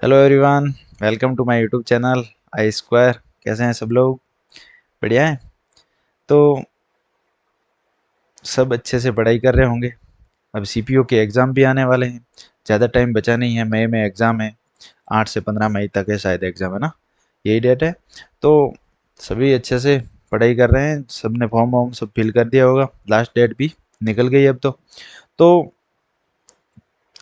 Hello everyone, welcome to my YouTube channel I square. कैसे हैं सब लोग? बढ़िया हैं। तो सब अच्छे से पढ़ाई कर रहे होंगे। अब सीपीओ के एग्ज़ाम भी आने वाले हैं। ज़्यादा टाइम बचा नहीं है। मई में एग्ज़ाम है। 8 से 15 मई तक है शायद एग्ज़ाम, है ना? यही डेट है। तो सभी अच्छे से पढ़ाई कर रहे हैं। सब ने फॉर्म वॉर्म सब फिल कर दिया होगा। लास्ट डेट भी निकल गई अब तो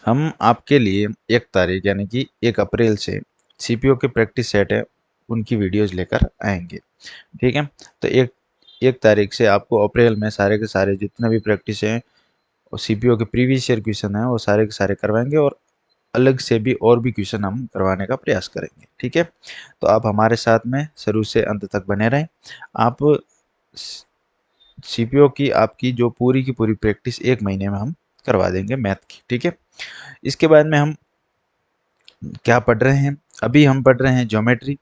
हम आपके लिए 1 तारीख यानी कि 1 अप्रैल से सीपीओ के प्रैक्टिस सेट है उनकी वीडियोज़ लेकर आएंगे। ठीक है। तो एक एक तारीख से आपको अप्रैल में सारे के सारे जितने भी प्रैक्टिस हैं और सीपीओ के प्रीवियस ईयर क्वेश्चन हैं वो सारे के सारे करवाएंगे, और अलग से भी और भी क्वेश्चन हम करवाने का प्रयास करेंगे। ठीक है। तो आप हमारे साथ में शुरू से अंत तक बने रहें। आप सीपीओ की आपकी जो पूरी की पूरी प्रैक्टिस 1 महीने में हम करवा देंगे मैथ की। ठीक है। इसके बाद में हम क्या पढ़ रहे हैं? अभी हम पढ़ रहे हैं ज्योमेट्री।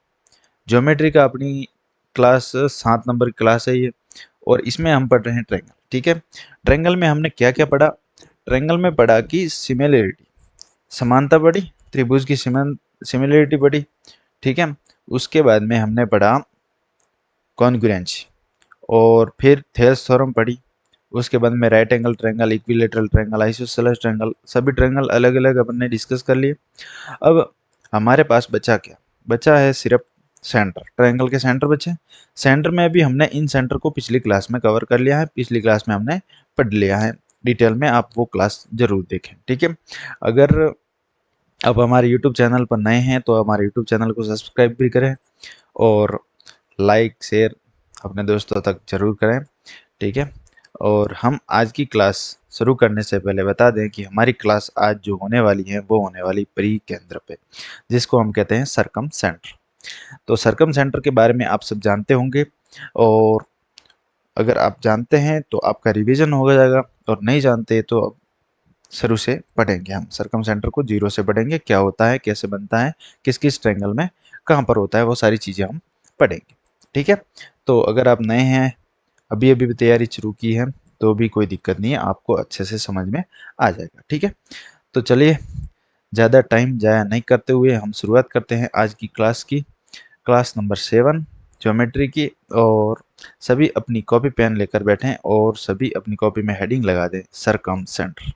ज्योमेट्री का अपनी क्लास 7 नंबर की क्लास है ये, और इसमें हम पढ़ रहे हैं ट्रायंगल। ठीक है। ट्रायंगल में हमने क्या क्या पढ़ा? ट्रायंगल में पढ़ा कि सिमिलरिटी, समानता पढ़ी, त्रिभुज की सिमिलरिटी पढ़ी। ठीक है। उसके बाद में हमने पढ़ा कॉन्ग्रुएंसी, और फिर थेल्स थ्योरम पढ़ी। उसके बाद में right angle triangle, equilateral triangle, isosceles triangle, सभी ट्रायंगल अलग अलग अपन ने डिस्कस कर लिए। अब हमारे पास बचा क्या? बचा है सिर्फ सेंटर। ट्रायंगल के सेंटर बचे। सेंटर में भी हमने इन सेंटर को पिछली क्लास में कवर कर लिया है। पिछली क्लास में हमने पढ़ लिया है डिटेल में। आप वो क्लास जरूर देखें। ठीक है। अगर आप हमारे यूट्यूब चैनल पर नए हैं तो हमारे यूट्यूब चैनल को सब्सक्राइब भी करें, और लाइक शेयर अपने दोस्तों तक जरूर करें। ठीक है। और हम आज की क्लास शुरू करने से पहले बता दें कि हमारी क्लास आज जो होने वाली है वो होने वाली परी केंद्र पे, जिसको हम कहते हैं सरकम सेंटर। तो सरकम सेंटर के बारे में आप सब जानते होंगे, और अगर आप जानते हैं तो आपका रिवीजन हो जाएगा, और नहीं जानते तो अब शुरू से पढ़ेंगे। हम सरकम सेंटर को जीरो से पढ़ेंगे, क्या होता है, कैसे बनता है, किस किस ट्रायंगल में कहाँ पर होता है, वो सारी चीज़ें हम पढ़ेंगे। ठीक है। तो अगर आप नए हैं, अभी अभी भी तैयारी शुरू की है, तो भी कोई दिक्कत नहीं है, आपको अच्छे से समझ में आ जाएगा। ठीक है। तो चलिए, ज़्यादा टाइम जाया नहीं करते हुए हम शुरुआत करते हैं आज की क्लास की। क्लास नंबर 7 ज्योमेट्री की। और सभी अपनी कॉपी पेन लेकर बैठें, और सभी अपनी कॉपी में हेडिंग लगा दें सरकम सेंटर।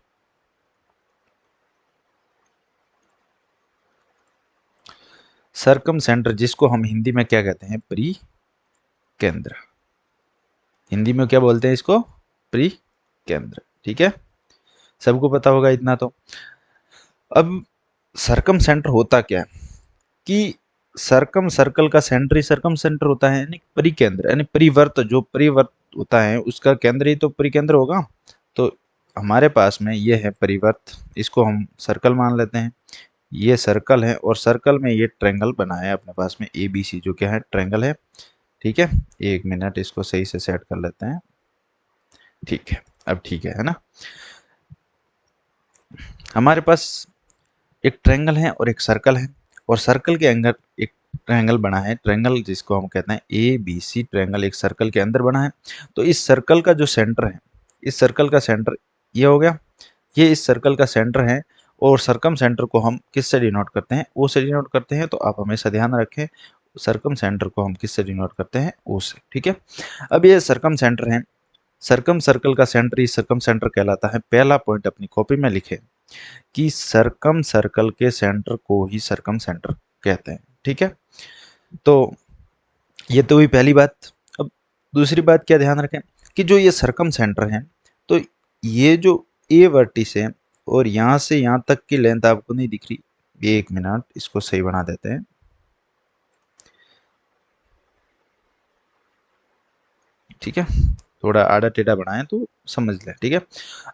सरकम सेंटर, जिसको हम हिंदी में क्या कहते हैं? प्री केंद्र। हिंदी में क्या बोलते हैं इसको? प्री केंद्र। ठीक है। सबको पता होगा इतना तो। अब सरकम सेंटर होता क्या है कि सरकम सर्कल का सेंटर ही सरकम सेंटर होता है, यानी परिकेंद्र, यानी परिवर्त। जो परिवर्त होता है उसका केंद्र ही तो परिकेंद्र होगा। तो हमारे पास में ये है परिवर्त, इसको हम सर्कल मान लेते हैं। ये सर्कल है, और सर्कल में ये ट्रायंगल बना है अपने पास में ए बी सी, जो क्या है? ट्रायंगल है। ठीक है। 1 मिनट, इसको सही से सेट कर लेते हैं। ठीक है। अब ठीक है ना? हमारे पास एक ट्रायंगल है और एक सर्कल है, और सर्कल के अंदर एक ट्रायंगल बना है। ट्रायंगल जिसको हम कहते हैं ए बी सी ट्रायंगल, एक सर्कल के अंदर बना है। तो इस सर्कल का जो सेंटर है, इस सर्कल का सेंटर ये हो गया। ये इस सर्कल का सेंटर है, और सरकम सेंटर को हम किससे डिनोट करते हैं? ओ से डिनोट करते हैं। तो आप हमेशा ध्यान रखें, सरकम सेंटर को हम किससे डिनोट करते हैं? ओ से। ठीक है। अब ये सरकम सेंटर है। सरकम सर्कल का सेंटर ही सरकम सेंटर कहलाता है। पहला पॉइंट अपनी कॉपी में लिखे कि सरकम सर्कल के सेंटर को ही सरकम सेंटर कहते हैं। ठीक है। तो ये तो हुई पहली बात। अब दूसरी बात क्या ध्यान रखें कि जो ये सरकम सेंटर है, तो ये जो ए वर्टिस है, और यहाँ से यहाँ तक की लेंथ आपको नहीं दिख रही। 1 मिनट, इसको सही बना देते हैं। ठीक है। थोड़ा आड़ा टेढ़ा बनाए तो समझ लें। ठीक है।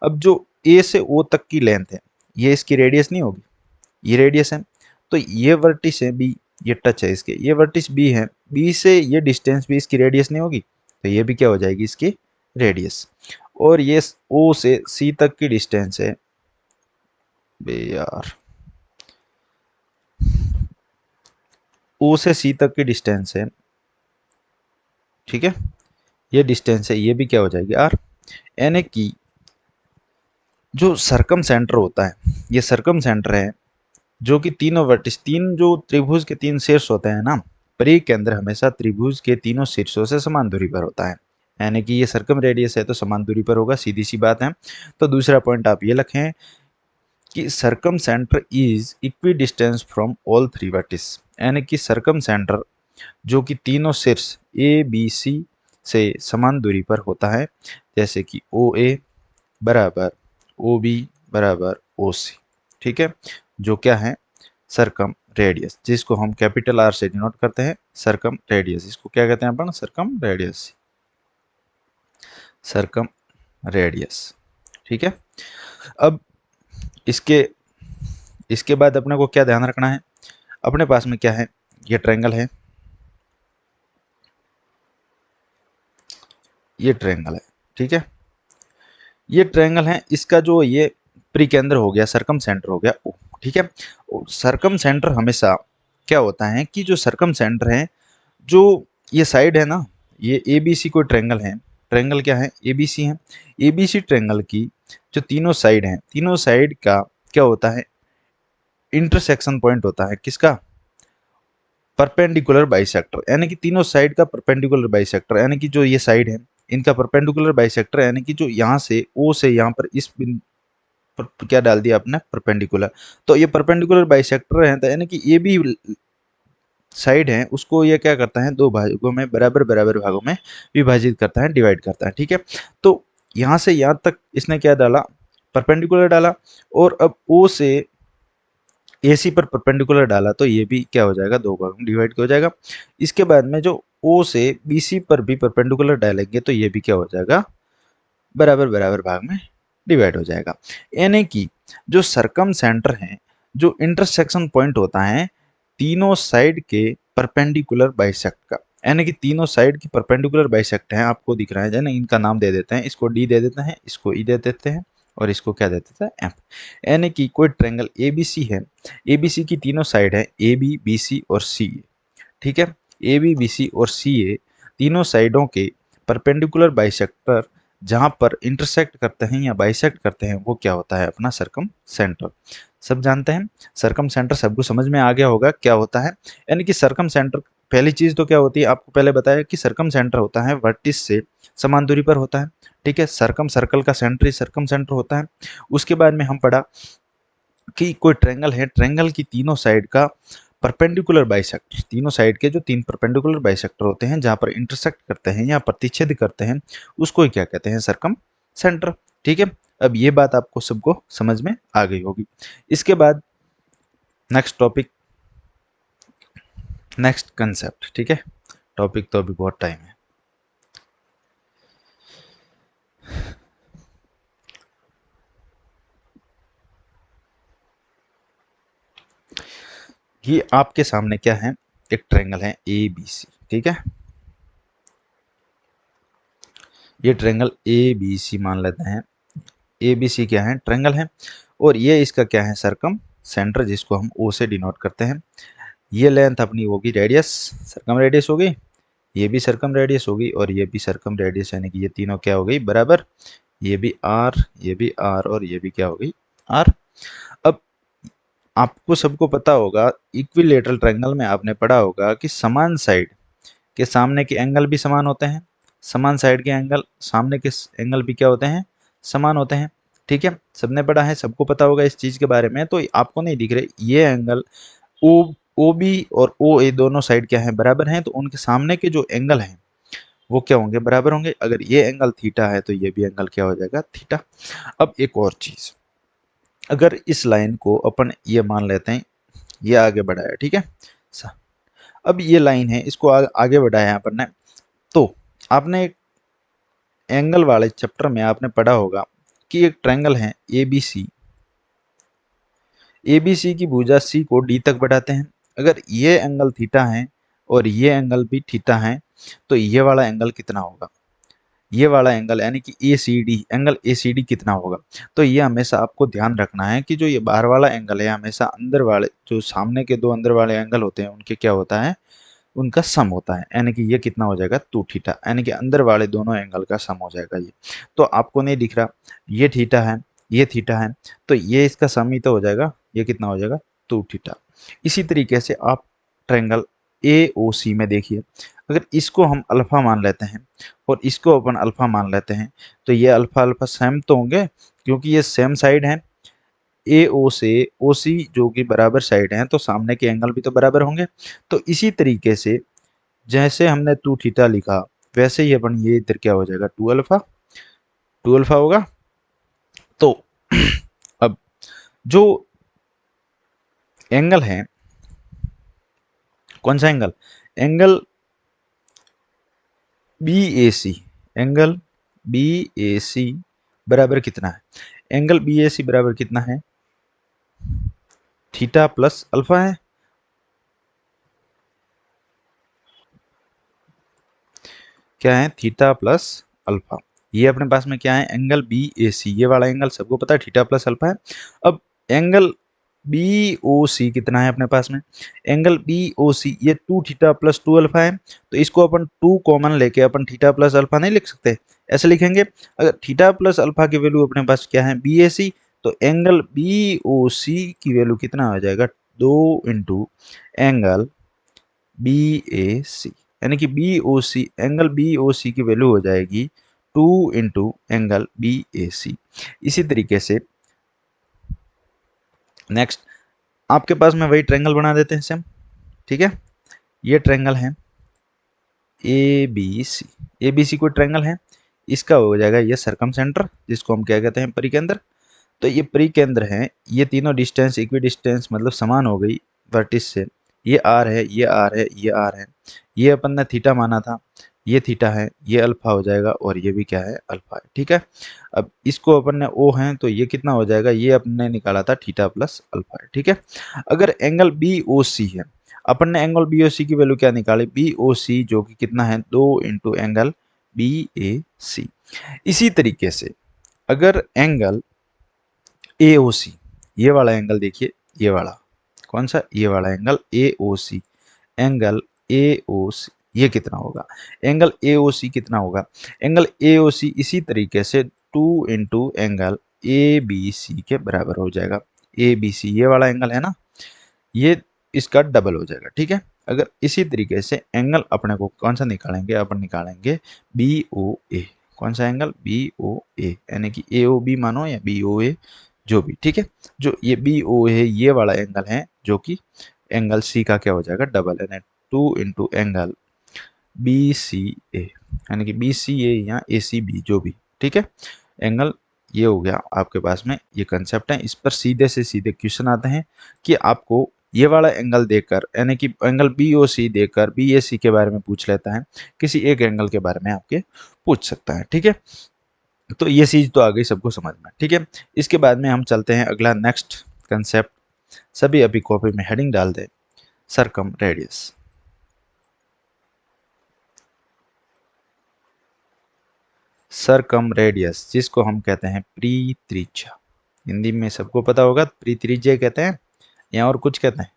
अब जो ए से ओ तक की लेंथ है, ये इसकी रेडियस नहीं होगी, ये रेडियस है। तो ये वर्टिस है बी, ये टच है इसके, ये वर्टिस बी है। बी से ये डिस्टेंस भी इसकी रेडियस नहीं होगी, तो ये भी क्या हो जाएगी? इसकी रेडियस। और ये ओ से सी तक की डिस्टेंस है। बे यार, ओ से सी तक की डिस्टेंस है। ठीक है। ये डिस्टेंस है, ये भी क्या हो जाएगी? आर। यानी कि जो सरकम सेंटर होता है, ये सरकम सेंटर है, जो कि तीनों वर्टिस, तीन जो त्रिभुज के तीन शीर्ष होते हैं ना, परिकेंद्र हमेशा त्रिभुज के तीनों शीर्षों से समान दूरी पर होता है, यानी कि ये सर्कम रेडियस है तो समान दूरी पर होगा, सीधी सी बात है। तो दूसरा पॉइंट आप ये लिखें कि circumcentre is equidistance from all three vertices, यानी कि सर्कम सेंटर जो कि तीनों शीर्ष ए बी सी से समान दूरी पर होता है, जैसे कि ओ ए बराबर ओ बी बराबर ओ सी, ठीक है, जो क्या है सर्कम रेडियस, जिसको हम कैपिटल आर से डिनोट करते हैं सर्कम रेडियस, इसको क्या कहते हैं अपन, सर्कम रेडियस, सर्कम रेडियस, ठीक है। अब इसके इसके बाद अपने को क्या ध्यान रखना है, अपने पास में क्या है, ये ट्रायंगल है, ये ट्रायंगल है, ठीक है, ये ट्रायंगल है, इसका जो ये परिकेंद्र हो गया, सर्कम सेंटर हो गया ओ, ठीक है। सर्कम सेंटर हमेशा क्या होता है कि जो सर्कम सेंटर है, जो ये साइड है ना, ये ए बी सी कोई ट्रायंगल है, ट्रायंगल क्या है, ए बी सी है, ए बी सी ट्रायंगल की जो तीनों साइड हैं, तीनों साइड का क्या होता है, इंटरसेक्शन पॉइंट होता है, किसका, परपेंडिकुलर बाइसेक्टर, यानी कि तीनों साइड का परपेंडिकुलर बाइसेक्टर, यानी कि जो ये साइड है इनका परपेंडिकुलर बाइसेक्टर, यानी कि जो यहाँ से ओ से यहाँ पर इस बिंदु पर क्या डाल दिया आपने, परपेंडिकुलर, तो ये परपेंडिकुलर बाइसेक्टर है, तो यानी कि ये भी साइड है उसको ये क्या करता है, दो भागों में बराबर बराबर भागों में विभाजित करता है, डिवाइड करता है, ठीक है। तो यहाँ से यहाँ तक इसने क्या डाला, परपेंडिकुलर डाला, और अब ओ से AC पर परपेंडिकुलर डाला तो ये भी क्या हो जाएगा, दो भाग में डिवाइड हो जाएगा। इसके बाद में जो O से BC पर भी परपेंडिकुलर डालेंगे तो ये भी क्या हो जाएगा, बराबर बराबर भाग में डिवाइड हो जाएगा, यानी कि जो सर्कम सेंटर है, जो इंटरसेक्शन पॉइंट होता है तीनों साइड के परपेंडिकुलर बाइसेक्ट का, यानी कि तीनों साइड की परपेंडिकुलर बाइसेक्ट है, आपको दिख रहा है ना, इनका नाम दे देते हैं, इसको D दे देते हैं, इसको E दे देते हैं, और इसको क्या दे देता है, F, यानी कि कोई ट्रायंगल ABC है, ABC की तीनों साइड है AB BC और CA, ठीक है, AB BC और CA तीनों साइडों के परपेंडिकुलर बाइसेक्टर जहां पर इंटरसेक्ट करते हैं या बाइसेक्ट करते हैं वो क्या होता है, अपना सर्कम सेंटर, सब जानते हैं। सर्कम सेंटर सबको समझ में आ गया होगा क्या होता है, यानी कि सर्कम सेंटर पहली चीज तो क्या होती है, आपको पहले बताया कि सर्कम सेंटर होता है वर्टिस से समान दूरी पर होता है, ठीक है, सर्कम सर्कल का सेंटर ही सर्कम सेंटर होता है। उसके बाद में हम पढ़ा कि कोई ट्रायंगल है, ट्रायंगल की तीनों साइड का परपेंडिकुलर बाइसेक्टर, तीनों साइड के जो तीन परपेंडिकुलर बाइसेक्टर होते हैं जहां पर इंटरसेक्ट करते हैं या प्रतिच्छेद करते हैं उसको ही क्या कहते हैं, सर्कम सेंटर, ठीक है। अब ये बात आपको सबको समझ में आ गई होगी। इसके बाद नेक्स्ट टॉपिक, नेक्स्ट कंसेप्ट, ठीक है, टॉपिक तो अभी बहुत टाइम है। ये आपके सामने क्या है, एक ट्रायंगल है ए बी सी, ठीक है, ये ट्रायंगल ए बी सी मान लेते हैं, ए बी सी क्या है, ट्रायंगल है, और ये इसका क्या है, सर्कम सेंटर, जिसको हम ओ से डिनोट करते हैं। ये लेंथ अपनी होगी रेडियस, सर्कम रेडियस होगी, ये भी सर्कम रेडियस होगी, और ये भी सर्कम रेडियस, यानी कि ये तीनों क्या हो गई बराबर, ये भी आर, ये भी आर, और ये भी क्या हो गई आर। अब आपको सबको पता होगा इक्विलेटरल ट्रायंगल में आपने पढ़ा होगा कि समान साइड के सामने के एंगल भी समान होते हैं, समान साइड के एंगल सामने के एंगल भी क्या होते हैं, समान होते हैं, ठीक है, सबने पढ़ा है, सबको पता होगा इस चीज के बारे में। तो आपको नहीं दिख रहे ये एंगल ओ ओ बी और ओ ए दोनों साइड क्या है, बराबर हैं, तो उनके सामने के जो एंगल हैं वो क्या होंगे, बराबर होंगे। अगर ये एंगल थीटा है तो ये भी एंगल क्या हो जाएगा, थीटा। अब एक और चीज, अगर इस लाइन को अपन ये मान लेते हैं, ये आगे बढ़ाया, ठीक है, अब ये लाइन है, इसको आगे बढ़ाया अपन ने, तो आपने एंगल वाले चैप्टर में आपने पढ़ा होगा कि एक ट्रायंगल है एबीसी, एबीसी की भुजा सी को डी तक बढ़ाते हैं। अगर ये एंगल थीटा है और ये एंगल भी थीटा है तो ये वाला एंगल कितना होगा, ये वाला एंगल यानी कि A C D, angle A C D कितना होगा। तो ये हमेशा आपको ध्यान रखना है कि जो ये बाहर वाला एंगल है हमेशा अंदर वाले, जो सामने के दो अंदर वाले एंगल होते हैं उनके क्या होता है, उनका सम होता है, यानी कि ये कितना हो जाएगा, टू थीटा, यानी कि अंदर वाले दोनों एंगल का सम हो जाएगा ये। तो आपको नहीं दिख रहा, ये थीटा है, ये थीटा है, तो ये इसका सम ही तो हो जाएगा, ये कितना हो जाएगा, 2 थीटा। इसी तरीके से आप ट्रायंगल AOC में देखिए, अगर इसको हम अल्फा मान लेते हैं और इसको अपन अल्फा मान लेते हैं तो ये अल्फा अल्फा सेम तो होंगे क्योंकि ये सेम साइड है। AO से OC जो कि बराबर साइड हैं तो सामने के एंगल भी तो बराबर होंगे। तो इसी तरीके से जैसे हमने 2 थीटा लिखा वैसे ही अपन ये इधर क्या हो जाएगा 2 अल्फा होगा। तो अब जो एंगल है, कौन सा angle, angle BAC, angle BAC बराबर कितना है, एंगल BAC बराबर कितना है, थीटा प्लस अल्फा है। क्या है, थीटा प्लस अल्फा। ये अपने पास में क्या है, एंगल BAC, ये वाला एंगल सबको पता है थीटा प्लस अल्फा है। अब एंगल BOC कितना है अपने पास में, एंगल BOC ये 2 थीटा प्लस 2 अल्फा है। तो इसको अपन 2 कॉमन लेके अपन थीटा प्लस अल्फा नहीं लिख सकते, ऐसे लिखेंगे। अगर थीटा प्लस अल्फा की वैल्यू अपने पास क्या है BAC, तो एंगल BOC की वैल्यू कितना हो जाएगा 2 इंटू एंगल BAC, यानी कि BOC, एंगल BOC की वैल्यू हो जाएगी 2 इंटू एंगल BAC। इसी तरीके से नेक्स्ट आपके पास में वही ट्रायंगल बना देते हैं सेम, ठीक है। ये ट्रायंगल है ABC कोई ट्रायंगल है, इसका हो जाएगा ये सरकम सेंटर, जिसको हम क्या कहते हैं परिकेंद्र। तो ये परिकेंद्र है, ये तीनों डिस्टेंस इक्वी डिस्टेंस मतलब समान हो गई वर्टिस से। ये आर है, ये आर है, ये आर है, ये अपन ने थीटा माना था, ये थीटा है, ये अल्फा हो जाएगा और ये भी क्या है अल्फा है, ठीक है। अब इसको अपन ने ओ है तो ये कितना हो जाएगा, ये अपन ने निकाला था थीटा प्लस अल्फा है, ठीक है। अगर एंगल BOC है, अपन ने एंगल BOC की वैल्यू क्या निकाली, BOC जो कि कितना है 2 इंटू एंगल BAC। इसी तरीके से अगर एंगल AOC, ये वाला एंगल देखिए, ये वाला कौन सा, ये वाला एंगल AOC, एंगल AOC ये कितना होगा, एंगल AOC कितना होगा, एंगल AOC इसी तरीके से 2 इंटू एंगल ABC के बराबर हो जाएगा। ABC ये वाला एंगल है ना, ये इसका डबल हो जाएगा, ठीक है। अगर इसी तरीके से एंगल अपने को कौन सा निकालेंगे, अपन निकालेंगे BOA, कौन सा एंगल BOA, यानी कि AOB मानो या BOA जो भी, ठीक है। जो ये BOA है ये वाला एंगल है जो कि एंगल C का क्या हो जाएगा डबल, यानी 2 इंटू एंगल BCA, यानी कि BCA या ACB जो भी, ठीक है। एंगल ये हो गया आपके पास में, ये कंसेप्ट है। इस पर सीधे से सीधे क्वेश्चन आते हैं कि आपको ये वाला एंगल देकर, यानी कि एंगल BOC देकर BAC के बारे में पूछ लेता है, किसी एक एंगल के बारे में आपके पूछ सकता है, ठीक है। तो ये चीज तो आ गई सबको समझ में, ठीक है। इसके बाद में हम चलते हैं अगला नेक्स्ट कंसेप्ट, सभी अभी कॉपी में हेडिंग डाल दें, सरकम रेडियस। सरकम रेडियस जिसको हम कहते हैं परित्रिज्या, हिंदी में सबको पता होगा परित्रिज्या कहते हैं या और कुछ कहते हैं,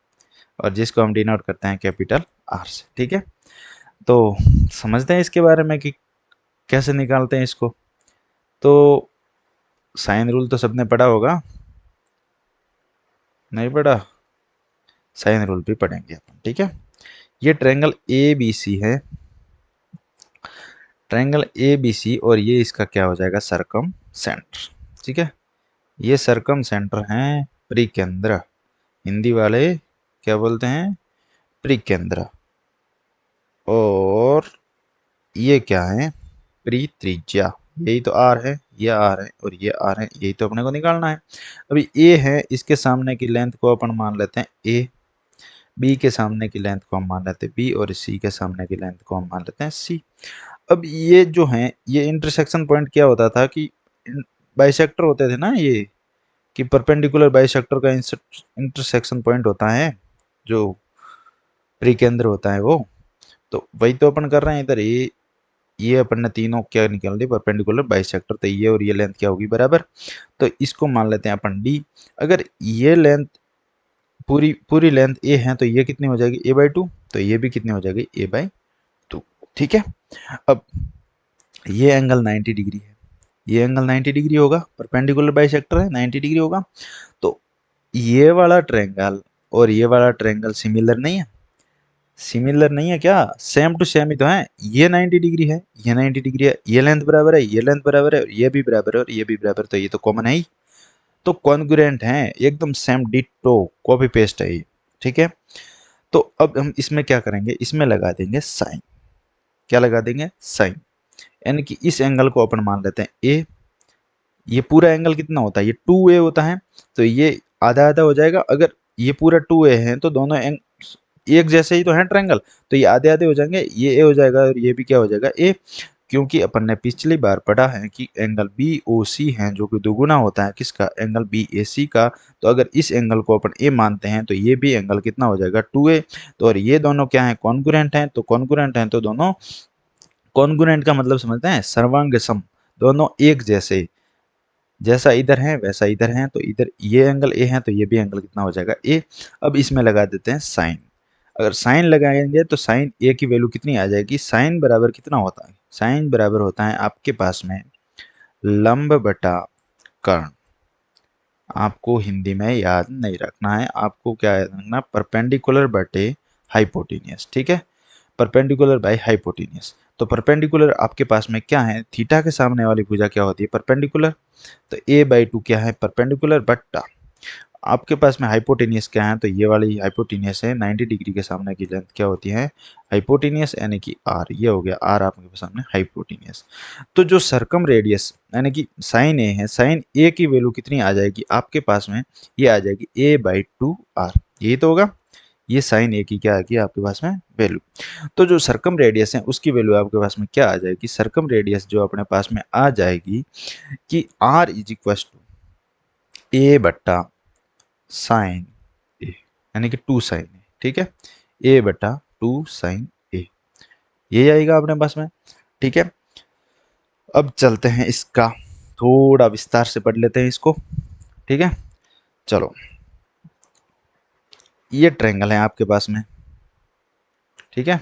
और जिसको हम डिनोट करते हैं कैपिटल R से, ठीक है। तो समझते हैं इसके बारे में कि कैसे निकालते हैं इसको। तो साइन रूल तो सबने पढ़ा होगा, नहीं पढ़ा, साइन रूल भी पढ़ेंगे अपन, ठीक है। ये ट्रायंगल ABC है, ट्रायंगल ABC और ये इसका क्या हो जाएगा सरकम सेंटर, ठीक है। ये सरकम सेंटर है परिकेंद्र, हिंदी वाले क्या बोलते हैं परिकेंद्र, और ये क्या है परित्रिज्या, यही तो R है, ये R है और ये R है, यही तो अपने को निकालना है। अभी A है, इसके सामने की लेंथ को अपन मान लेते हैं A, B के सामने की लेंथ को हम मान लेते हैं B और C के सामने की लेंथ को हम मान लेते हैं C। अब ये जो है ये इंटरसेक्शन पॉइंट क्या होता था कि बाइसेक्टर होते थे ना ये, कि परपेंडिकुलर बाइसेक्टर का इंटरसेक्शन पॉइंट होता है जो परिकेंद्र होता है वो। तो वही तो अपन कर रहे हैं इधर, ये अपन ने तीनों क्या निकाल दी परपेंडिकुलर बाइसेक्टर, तो ये और ये लेंथ क्या होगी बराबर। तो इसको मान लेते हैं अपन D। अगर ये लेंथ पूरी पूरी लेंथ A है तो ये कितनी हो जाएगी A/2, तो ये भी कितनी हो जाएगी A/2, ठीक है। अब ये एंगल 90 डिग्री है, ये एंगल 90 डिग्री होगा, परपेंडिकुलर बाइसेक्टर है 90 डिग्री होगा। तो ये वाला ट्रायंगल, ये वाला ट्रायंगल और ये वाला ट्रायंगल सिमिलर नहीं है? सिमिलर नहीं है क्या? सेम टू सेम ही तो है। ये 90 डिग्री है, ये 90 डिग्री है, ये लेंथ बराबर है, ये लेंथ बराबर है, ये भी बराबर है और ये भी बराबर, तो ये तो कॉमन है ही। तो कॉन्ग्रुएंट है, एकदम सेम डिट्टो कॉपी पेस्ट है ये। ठीक है, तो अब हम इसमें क्या करेंगे, इसमें लगा देंगे साइन। क्या लगा देंगे? साइन। यानी कि इस एंगल को अपन मान लेते हैं ए। ये पूरा एंगल कितना होता है? ये 2a होता है, तो ये आधा आधा हो जाएगा। अगर ये पूरा 2a है तो दोनों एक जैसे ही तो है ट्रायंगल, तो ये आधे आधे हो जाएंगे, ये a हो जाएगा और ये भी क्या हो जाएगा? a। क्योंकि अपन ने पिछली बार पढ़ा है कि एंगल बी ओ सी है जो कि दोगुना होता है किसका? एंगल बी ए सी का। तो अगर इस एंगल को अपन ए मानते हैं तो ये भी एंगल कितना हो जाएगा? 2a। तो और ये दोनों क्या है? कॉन्ग्रुएंट हैं। तो कॉन्ग्रुएंट हैं तो दोनों, कॉन्ग्रुएंट का मतलब समझते हैं? सर्वांग सम, दोनों एक जैसे, जैसा इधर है वैसा इधर है। तो इधर ये एंगल ए है तो ये भी एंगल कितना हो जाएगा? ए। अब इसमें लगा देते हैं साइन। अगर साइन लगाएंगे तो साइन ए की वैल्यू कितनी आ जाएगी? साइन बराबर कितना होता है? साइन बराबर होता है आपके पास में लंब बटा कर्ण। आपको हिंदी में याद नहीं रखना है, आपको क्या याद रखना? परपेंडिकुलर बटे हाइपोटेनियस। ठीक है, परपेंडिकुलर बाय हाइपोटेनियस। तो परपेंडिकुलर आपके पास में क्या है? थीटा के सामने वाली भुजा क्या होती है? परपेंडिकुलर। तो a/2 क्या है? परपेंडिकुलर बट्टा आपके पास में हाइपोटेनियस क्या है? तो ये वाली हाइपोटेनियस है, 90 डिग्री के सामने की लेंथ क्या होती है? हाइपोटेनियस, यानी कि r। ये हो गया r आपके सामने हाइपोटेनियस। तो जो सर्कम रेडियस यानी कि साइन ए है, साइन ए की वैल्यू कितनी आ जाएगी आपके पास में? ये आ जाएगी a/2r। यही तो होगा, ये साइन ए की क्या आएगी आपके पास में? वैल्यू। तो जो सर्कम रेडियस है उसकी वैल्यू आपके पास में क्या आ जाएगी? सर्कम रेडियस जो अपने पास में आ जाएगी कि r इज इक्व टू ए बट्टा साइन ए, यानी कि 2 साइन ए। ठीक है, ए बटा 2 साइन ए, ये आएगा अपने पास में। ठीक है, अब चलते हैं इसका थोड़ा विस्तार से पढ़ लेते हैं इसको। ठीक है, चलो, ये ट्रायंगल है आपके पास में। ठीक है,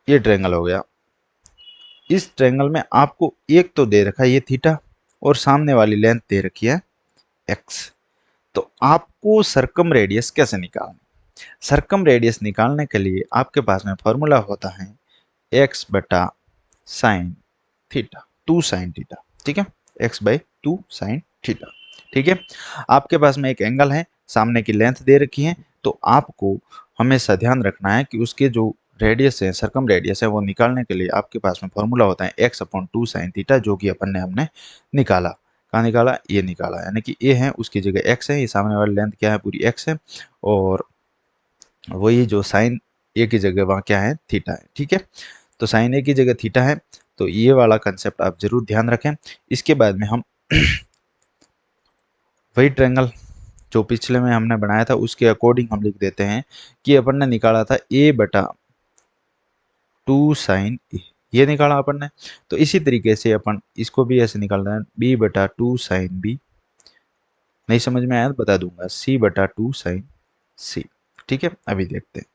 ये ट्रायंगल हो गया। इस ट्रायंगल में आपको एक तो दे रखा है ये थीटा और सामने वाली लेंथ दे रखी है एक्स। तो आपको सरकम रेडियस कैसे निकालना? सरकम रेडियस निकालने के लिए आपके पास में फॉर्मूला होता है एक्स बटा साइन थीटा, 2 साइन थीटा। ठीक है, x/2 साइन थीटा। ठीक है, आपके पास में एक एंगल है, सामने की लेंथ दे रखी है, तो आपको हमेशा ध्यान रखना है कि उसके जो रेडियस है, सरकम रेडियस है, वो निकालने के लिए आपके पास में फॉर्मूला होता है x/2 साइन थीटा, जो कि अपन ने हमने निकाला। कहाँ निकाला? ये निकाला, यानी कि a है उसकी जगह x है, ये सामने वाली लेंथ क्या है? पूरी x है, और वही जो साइन a की जगह वहाँ क्या है? थीटा है। ठीक है, तो साइन a की जगह थीटा है, तो ये वाला कंसेप्ट आप जरूर ध्यान रखें। इसके बाद में हम वही ट्रायंगल जो पिछले में हमने बनाया था उसके अकॉर्डिंग हम लिख देते हैं कि अपन ने निकाला था a/2 साइन ए, ये निकाला अपन ने। तो इसी तरीके से अपन इसको भी ऐसे निकालना है, b/2 साइन बी। नहीं समझ में आया तो बता दूंगा, c/2 साइन सी। ठीक है, अभी देखते हैं।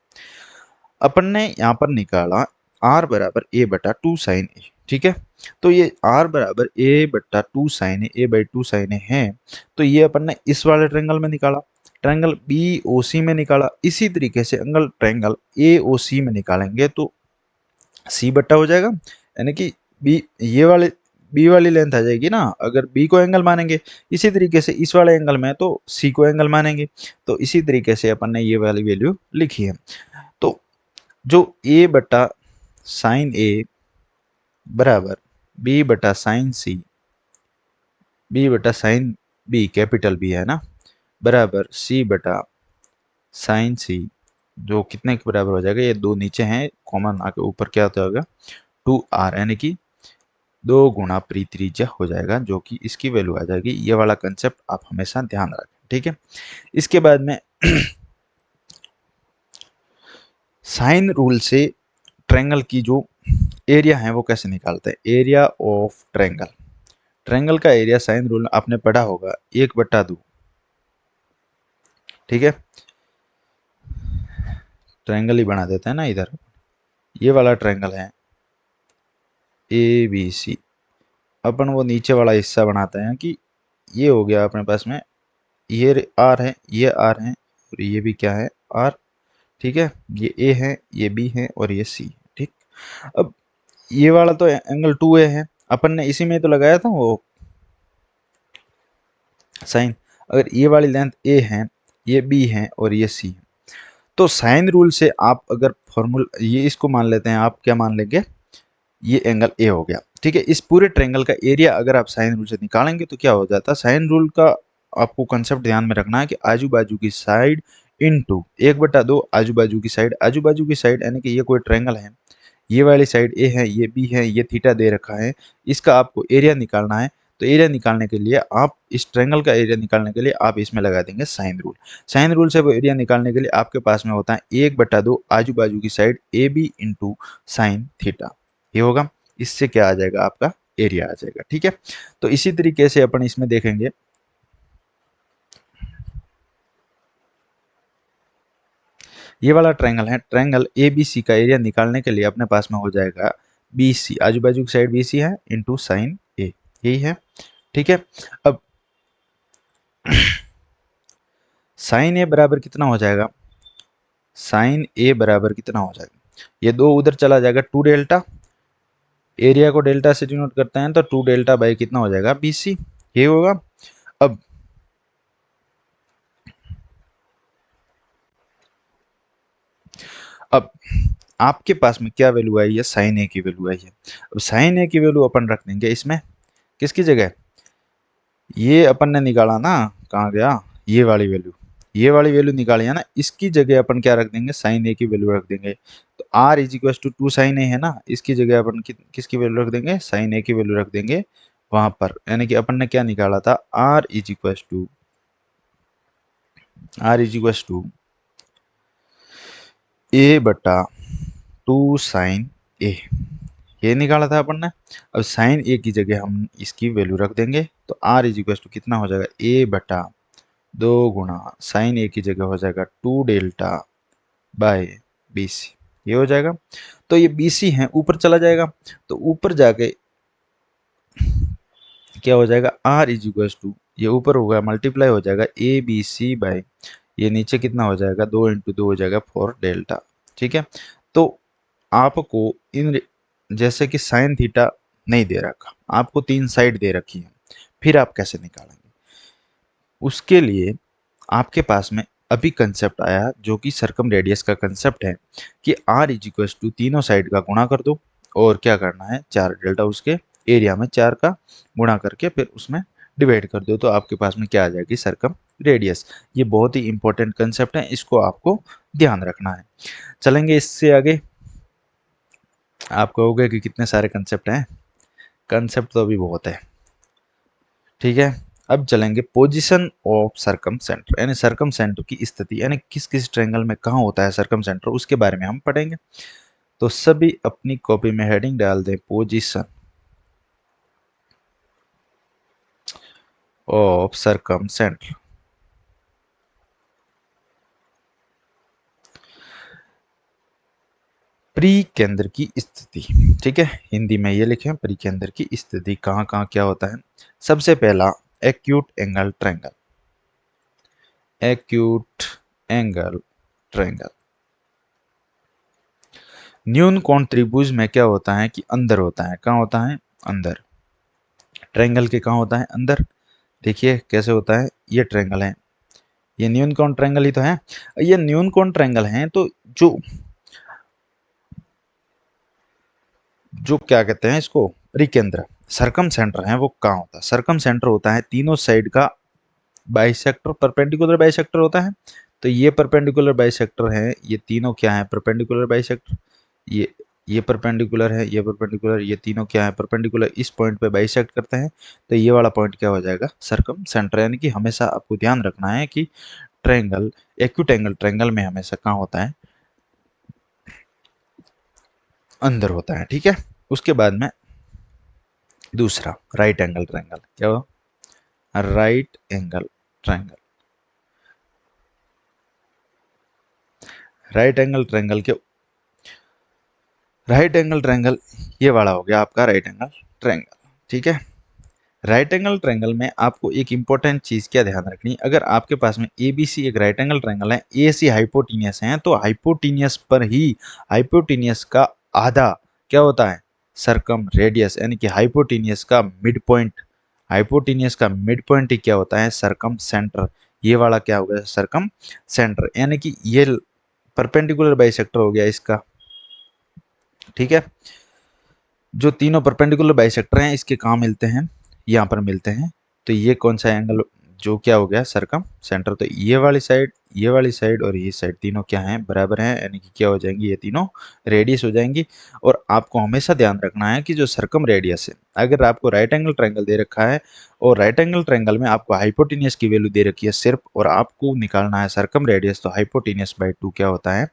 अपन ने यहाँ पर निकाला r बराबर a/2 साइन ए। ठीक है, तो ये r बराबर a/2 साइन a/2 साइन है, तो ये अपन ने इस वाले ट्रायंगल में निकाला, ट्रायंगल BOC में निकाला। इसी तरीके से अंगल ट्रायंगल AOC में निकालेंगे तो c बट्टा हो जाएगा, यानी कि बी, ये वाले बी वाली लेंथ आ जाएगी ना, अगर बी को एंगल मानेंगे। इसी तरीके से इस वाले एंगल में तो सी को एंगल मानेंगे। तो इसी तरीके से अपन ने ये वाली वैल्यू लिखी है। तो जो a/साइन ए बराबर b/साइन साइन बी, कैपिटल बी है ना, बराबर c/साइन सी, जो कितने के बराबर हो जाएगा? ये दो नीचे हैं, कॉमन आके ऊपर क्या होता होगा? 2r, यानी कि 2 गुणा परित्रिज्या हो जाएगा, जो कि इसकी वैल्यू आ जाएगी। ये वाला कंसेप्ट आप हमेशा ध्यान रखें। ठीक है, इसके बाद में साइन रूल से ट्रायंगल की जो एरिया है वो कैसे निकालते हैं? एरिया ऑफ ट्रायंगल, ट्रायंगल का एरिया साइन रूल आपने पढ़ा होगा, 1/2। ठीक है, ट्रायंगल ही बना देते हैं ना इधर। ये वाला ट्रायंगल है ABC, अपन वो नीचे वाला हिस्सा बनाते हैं कि ये हो गया अपने पास में, ये R है, ये R है, और ये भी क्या है, आर। ठीक है, ये ए है, ये बी है और ये सी। ठीक, अब ये वाला तो एंगल 2A है, अपन ने इसी में तो लगाया था वो साइन। अगर ये वाली लेंथ ए है, ये बी है और ये सी है, तो साइन रूल से आप अगर फॉर्मूला ये इसको मान लेते हैं, आप क्या मान लेंगे, ये एंगल ए हो गया। ठीक है, इस पूरे ट्रायंगल का एरिया अगर आप साइन रूल से निकालेंगे तो क्या हो जाता है, साइन रूल का आपको कंसेप्ट ध्यान में रखना है कि आजू बाजू की साइड इनटू 1/2 आजू बाजू की साइड। आजू बाजू की साइड यानी कि ये कोई ट्रायंगल है, ये वाली साइड ए है, ये बी है, ये थीटा दे रखा है, इसका आपको एरिया निकालना है। तो एरिया निकालने के लिए आप इस ट्रायंगल का एरिया निकालने के लिए आप इसमें लगा देंगे साइन रूल। साइन रूल से वो एरिया निकालने के लिए आपके पास में होता है 1/2 आजू बाजू की side A B into sine theta, ये होगा। इससे क्या आ जाएगा, आपका एरिया आ जाएगा। ठीक है, तो इसी तरीके से अपन इसमें देखेंगे, ये वाला ट्रायंगल है, ट्रायंगल ए बी सी का एरिया निकालने के लिए अपने पास में हो जाएगा बी सी, आजू बाजू की साइड बी सी है, इंटू साइन ए, यही है। ठीक है, अब साइन ए बराबर कितना हो जाएगा, साइन ए बराबर कितना हो जाएगा, ये दो उधर चला जाएगा, 2 डेल्टा, एरिया को डेल्टा से डिनोट करते हैं तो 2 डेल्टा बाई कितना हो जाएगा, बी सी, ये होगा। अब अब आपके पास में क्या वैल्यू आई है, साइन ए की वैल्यू आई है। अब साइन ए की वैल्यू अपन रख देंगे इसमें, किसकी जगह, ये अपन ने निकाला ना, कहाँ गया, ये वाली वैल्यू, ये वाली वैल्यू निकाली है ना, इसकी जगह अपन क्या रख देंगे, साइन ए की वैल्यू रख देंगे। तो r is equal to 2 sine A है ना, इसकी जगह अपन किसकी वैल्यू रख देंगे, साइन ए की वैल्यू रख देंगे वहां पर। यानी कि अपन ने क्या निकाला था, r is equal to a/2 sine A, ये निकाला था अपन ने। अब साइन ए की जगह हम इसकी वैल्यू रख देंगे, तो r इज इक्वल टू कितना हो जाएगा, a/2 गुणा साइन ए की जगह हो जाएगा 2 डेल्टा बाय बी सी, ये हो जाएगा। तो ये बी सी है, ऊपर चला जाएगा, तो ऊपर जाके क्या हो जाएगा, r इज इक्वल टू, ये ऊपर होगा मल्टीप्लाई हो जाएगा ए बी सी बाय, ये नीचे कितना हो जाएगा, 2 इंटू 2 हो जाएगा 4 डेल्टा। ठीक है, तो आपको इन, जैसे कि साइन थीटा नहीं दे रखा, आपको 3 साइड दे रखी है, फिर आप कैसे निकालेंगे, उसके लिए आपके पास में अभी कंसेप्ट आया जो कि सर्कम रेडियस का कंसेप्ट है, कि r इज इक्वल टू तीनों साइड का गुणा कर दो, और क्या करना है, 4 डेल्टा उसके एरिया में 4 का गुणा करके फिर उसमें डिवाइड कर दो, तो आपके पास में क्या आ जाएगी, सर्कम रेडियस। ये बहुत ही इंपॉर्टेंट कंसेप्ट है, इसको आपको ध्यान रखना है। चलेंगे इससे आगे, आप कहोगे कि कितने सारे कंसेप्ट हैं, कंसेप्ट तो अभी बहुत है। ठीक है, अब चलेंगे पोजीशन ऑफ सरकम सेंटर, यानी सरकम सेंटर की स्थिति, यानी किस किस ट्रायंगल में कहाँ होता है सरकम सेंटर, उसके बारे में हम पढ़ेंगे। तो सभी अपनी कॉपी में हेडिंग डाल दें, पोजीशन ऑफ सरकम सेंटर। प्री केंद्र की स्थिति, ठीक है, हिंदी में ये लिखें, प्री केंद्र की स्थिति कहाँ कहाँ क्या होता है। सबसे पहला acute angle triangle, acute angle triangle. न्यून कोण त्रिभुज में क्या होता है कि अंदर होता है, कहाँ होता है, अंदर। ट्रायंगल के कहाँ होता है, अंदर। देखिए कैसे होता है, ये ट्रायंगल है, ये न्यून कोण ट्रायंगल ही तो है, ये न्यून कोण ट्रायंगल है, तो जो जो क्या कहते हैं इसको, परिकेंद्र, सरकम सेंटर है, वो कहाँ होता है, सरकम सेंटर होता है तीनों साइड का बाइसेक्टर, परपेंडिकुलर बाइसेक्टर होता है। तो ये परपेंडिकुलर बाइसेक्टर है, ये तीनों क्या है, परपेंडिकुलर बाइसेक्टर, ये परपेंडिकुलर है, ये परपेंडिकुलर, ये तीनों क्या है, परपेंडिकुलर, इस पॉइंट पे बाइसेक्ट करते हैं, तो ये वाला पॉइंट क्या हो जाएगा, सरकम सेंटर। यानी कि हमेशा आपको ध्यान रखना है कि ट्रायंगल, एक्यूट एंगल ट्रायंगल में हमेशा कहाँ होता है, अंदर होता है। ठीक है, उसके बाद में दूसरा राइट एंगल ट्रायंगल, क्या हो, right angle triangle. Right angle triangle के, राइट एंगल ट्रायंगल ये वाला हो गया आपका राइट एंगल ट्रायंगल। ठीक है, राइट एंगल ट्रायंगल में आपको एक इंपॉर्टेंट चीज क्या ध्यान रखनी है, अगर आपके पास में एबीसी एक राइट एंगल ट्रायंगल है, एसी हाइपोटेनियस है, तो हाइपोटेनियस पर ही हाइपोटेनियस का आधा क्या होता है, सरकम रेडियस, यानी कि हाइपोटेनियस का मिड पॉइंट, हाइपोटेनियस का मिड पॉइंट ही क्या होता है, सरकम सेंटर। ये वाला क्या हो गया, सरकम सेंटर, यानी कि ये परपेंडिकुलर बाइसेक्टर हो गया इसका। ठीक है, जो तीनों परपेंडिकुलर बाइसेक्टर हैं इसके कहाँ मिलते हैं, यहाँ पर मिलते हैं। तो ये कौन सा एंगल जो क्या हो गया, सरकम सेंटर। तो ये वाली साइड, ये वाली साइड और ये साइड तीनों क्या हैं, बराबर हैं, यानी कि क्या हो जाएंगी, ये तीनों रेडियस हो जाएंगी। और आपको हमेशा ध्यान रखना है कि जो सरकम रेडियस है, अगर आपको राइट एंगल ट्रायंगल दे रखा है और राइट एंगल ट्रायंगल में आपको हाइपोटेनियस की वैल्यू दे रखी है सिर्फ, और आपको निकालना है सरकम रेडियस, तो हाइपोटेनियस बाई 2 क्या होता है,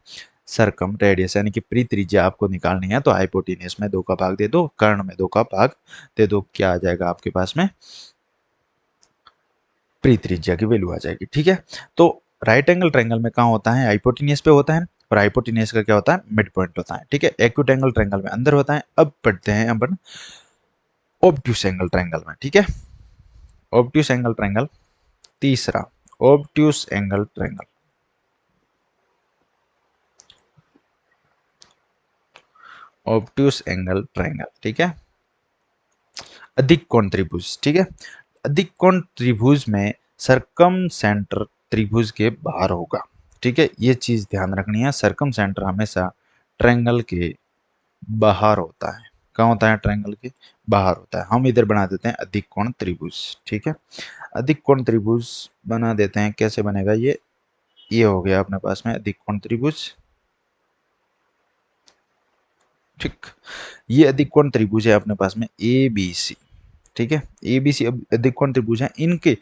सरकम रेडियस, यानी कि त्रिज्या आपको निकालनी है। तो हाइपोटेनियस में 2 का भाग दे दो, कर्ण में 2 का भाग दे दो, क्या आ जाएगा आपके पास में, त्रिज्या की वैल्यू आ जाएगी। ठीक है, तो राइट एंगल ट्रायंगल में कहाँ होता है, हाइपोटेनियस पे होता है, और हाइपोटेनियस का क्या होता है, मिड पॉइंट होता है। ठीक है, एक्यूट एंगल ट्रायंगल में अंदर होता है। अब पढ़ते हैं अपन ऑब्ट्यूस एंगल ट्रायंगल में। ठीक है, ऑब्ट्यूस एंगल ट्रायंगल तीसरा, obtuse angle triangle, obtuse angle triangle. ठीक है, अधिक कोण त्रिभुज। ठीक है, अधिक कोण त्रिभुज में सरकम सेंटर त्रिभुज के बाहर होगा। ठीक है, ये चीज ध्यान रखनी है, सरकम सेंटर हमेशा ट्रायंगल के बाहर होता है। कहाँ होता है, ट्रायंगल के बाहर होता है। हम इधर बना देते हैं अधिक कोण त्रिभुज। ठीक है, अधिक कोण त्रिभुज बना देते हैं, कैसे बनेगा ये हो गया अपने पास में अधिक कोण त्रिभुज। ठीक, ये अधिक कोण त्रिभुज है अपने पास में ए बी सी। ठीक है, ए बी सी अधिक कोण त्रिभुज है, इनके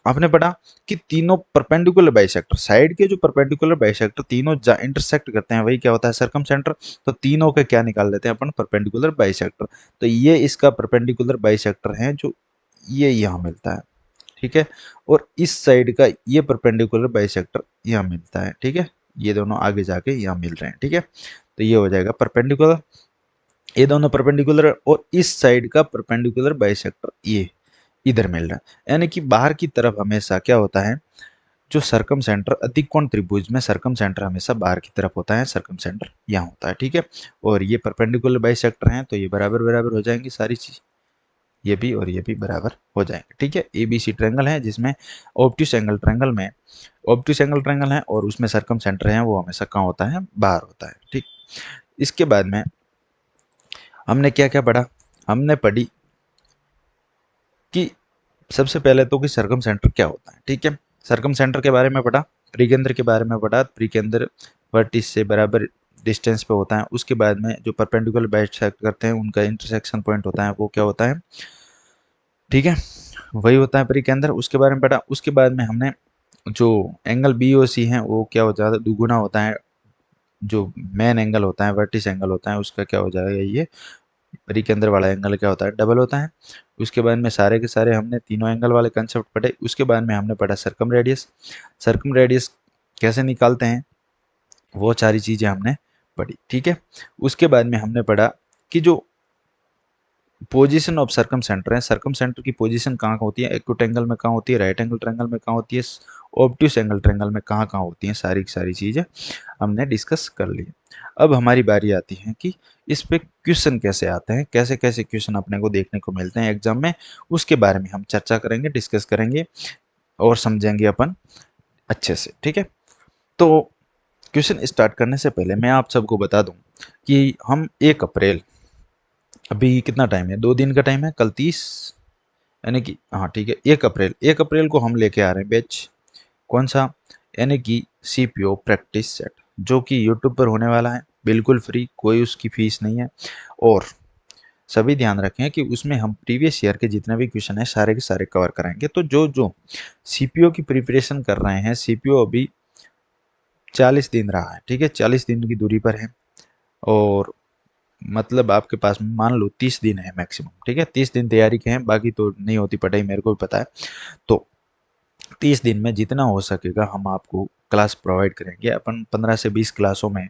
आपने पढ़ा कि तीनों परपेंडिकुलर बाइसेक्टर, साइड के जो परपेंडिकुलर बाइसेक्टर तीनों इंटरसेक्ट करते हैं, वही क्या होता है, सरकम सेंटर। तो तीनों के क्या निकाल लेते हैं अपन, परपेंडिकुलर बाइसेक्टर। तो ये इसका परपेंडिकुलर बाइसेक्टर है जो ये यहाँ मिलता है। ठीक है, और इस साइड का ये परपेंडिकुलर बाइसेक्टर यहाँ मिलता है। ठीक है, ये दोनों आगे जाके यहाँ मिल रहे हैं। ठीक है, तो ये हो जाएगा परपेंडिकुलर, ये दोनों परपेंडिकुलर, और इस साइड का परपेंडिकुलर बाइसेक्टर ये इधर मिल रहा है। यानी कि बाहर की तरफ हमेशा क्या होता है, जो सरकम सेंटर अधिक कोण त्रिभुज में सरकम सेंटर हमेशा बाहर की तरफ होता है, सरकम सेंटर यहाँ होता है। ठीक है, और ये परपेंडिकुलर बाइसेक्टर हैं, तो ये बराबर बराबर हो जाएंगी सारी चीज, ये भी और ये भी बराबर हो जाएंगे। ठीक है, एबीसी ट्रायंगल है जिसमें ऑब्ट्यूस एंगल ट्रायंगल में, ऑब्ट्यूस एंगल ट्रायंगल है और उसमें सरकम सेंटर है, वो हमेशा कहाँ होता है, बाहर होता है। ठीक, इसके बाद में हमने क्या क्या पढ़ा, हमने पढ़ी कि सबसे पहले तो कि सरकम सेंटर क्या होता है। ठीक है, सरकम सेंटर के बारे में पढ़ा, प्रीकेंद्र के बारे में पढ़ा, प्रीकेंद्र वर्टिस से बराबर डिस्टेंस पे होता है। उसके बाद में जो परपेंडिकुलर बाइसेक्ट करते हैं उनका इंटरसेक्शन पॉइंट होता है, वो क्या होता है, ठीक है, वही होता है प्रीकेंद्र, उसके बारे में पढ़ा। उसके बाद में हमने जो एंगल बी ओ सी है वो क्या हो जाता है, दुगुना होता है, जो मेन एंगल होता है, वर्टिस एंगल होता है, उसका क्या हो जाएगा, ये परी के अंदर वाला एंगल क्या होता है, डबल होता है। उसके बाद में सारे के सारे हमने तीनों एंगल वाले कंसेप्ट पढ़े। उसके बाद में हमने पढ़ा सर्कम रेडियस, सर्कम रेडियस कैसे निकालते हैं, वो सारी चीजें हमने पढ़ी। ठीक है, उसके बाद में हमने पढ़ा कि जो पोजीशन ऑफ सरकम सेंटर है, सरकम सेंटर की पोजीशन कहाँ होती है, एक्यूट एंगल में कहाँ होती है, राइट एंगल ट्रायंगल में कहाँ होती है, ऑब्ट्यूस एंगल ट्रायंगल में कहाँ कहाँ होती हैं, सारी की सारी चीजें हमने डिस्कस कर ली। अब हमारी बारी आती है कि इस पे क्वेश्चन कैसे आते हैं, कैसे कैसे क्वेश्चन अपने को देखने को मिलते हैं एग्जाम में, उसके बारे में हम चर्चा करेंगे, डिस्कस करेंगे और समझेंगे अपन अच्छे से। ठीक है, तो क्वेश्चन स्टार्ट करने से पहले मैं आप सबको बता दूं कि हम 1 अप्रैल, अभी कितना टाइम है, 2 दिन का टाइम है, कल 30, यानी कि हाँ ठीक है, 1 अप्रैल, 1 अप्रैल को हम लेके आ रहे हैं बैच, कौन सा, यानी कि सीपीओ प्रैक्टिस सेट, जो कि यूट्यूब पर होने वाला है, बिल्कुल फ्री, कोई उसकी फीस नहीं है। और सभी ध्यान रखें कि उसमें हम प्रीवियस ईयर के जितने भी क्वेश्चन है सारे के सारे कवर कराएंगे। तो जो जो सीपीओ की प्रिपरेशन कर रहे हैं, सीपीओ अभी 40 दिन रहा है। ठीक है, 40 दिन की दूरी पर है, और मतलब आपके पास मान लो 30 दिन है मैक्सिमम। ठीक है, 30 दिन तैयारी के हैं, बाकी तो नहीं होती पढ़ाई, मेरे को भी पता है। तो 30 दिन में जितना हो सकेगा हम आपको क्लास प्रोवाइड करेंगे। अपन 15 से 20 क्लासों में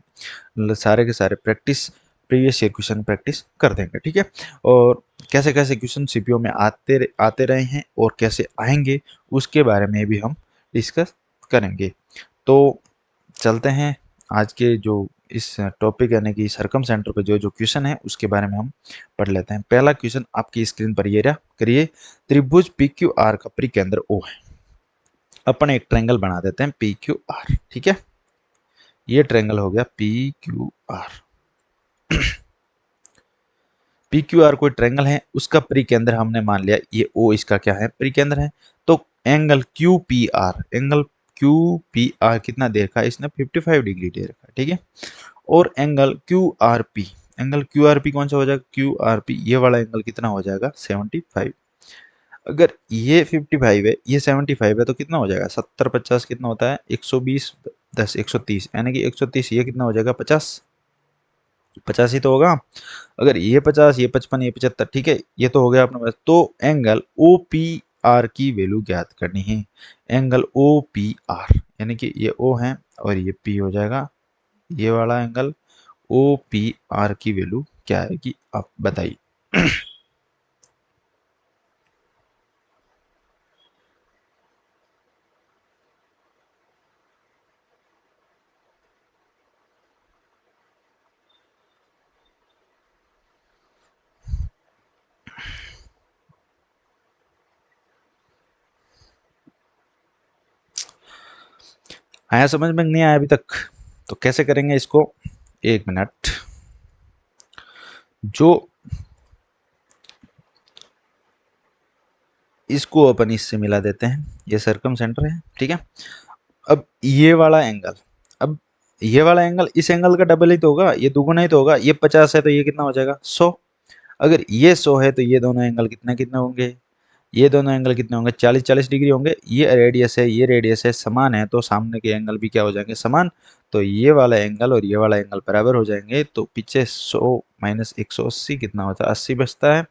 सारे के सारे practice previous year question practice कर देंगे, ठीक है। और कैसे कैसे क्वेश्चन सीपीओ में आते रहे हैं और कैसे आएंगे उसके बारे में भी हम डिस्कस करेंगे। तो चलते हैं आज के जो इस टॉपिक यानी कि सरकम सेंटर पे जो जो क्वेश्चन है उसके बारे में हम पढ़ लेते हैं। पहला क्वेश्चन आपकी स्क्रीन पर ये रहा, करिए त्रिभुज पी क्यू आर का परिकेंद्र ओ है। अपन एक ट्रायंगल बना देते हैं पी क्यू आर, ठीक है। ये ट्रायंगल हो गया P Q R. P Q R कोई ट्रायंगल है, उसका परिकेंद्र हमने मान लिया ये ओ इसका क्या है, परिकेंद्र है। तो angle Q P R, angle Q P R कितना दे रखा है इसने, 55 डिग्री दे रखा है, ठीक है। और angle Q R P, angle Q R P कौन सा हो जाएगा, क्यू आर पी ये वाला एंगल कितना हो जाएगा 75। अगर ये 55 है ये 75 है तो कितना हो जाएगा 70 50 कितना होता है 120 10 130, यानी कि 130 ये कितना हो जाएगा 50, 50 ही तो होगा। अगर ये 50 ये 55 ये 75, ठीक है, ये तो हो गया अपने पास। तो एंगल ओ पी आर की वैल्यू ज्ञात करनी है। एंगल ओ पी आर यानी कि ये ओ है और ये पी हो जाएगा, ये वाला एंगल ओ पी आर की वैल्यू क्या आएगी आप बताइए। आया समझ में, नहीं आया अभी तक? तो कैसे करेंगे इसको, एक मिनट। जो इसको अपन इससे मिला देते हैं, ये सरकम सेंटर है, ठीक है। अब ये वाला एंगल, अब ये वाला एंगल इस एंगल का डबल ही तो होगा, ये दुगुना ही तो होगा। ये 50 है तो ये कितना हो जाएगा 100। अगर ये 100 है तो ये दोनों एंगल कितने कितने होंगे, ये दोनों एंगल कितने होंगे 40 40 डिग्री होंगे। ये रेडियस है ये रेडियस है, समान है तो सामने के एंगल भी क्या हो जाएंगे समान। तो ये वाला एंगल और ये वाला एंगल बराबर हो जाएंगे। तो पीछे 100 माइनस 180 कितना होता है 80 बचता है।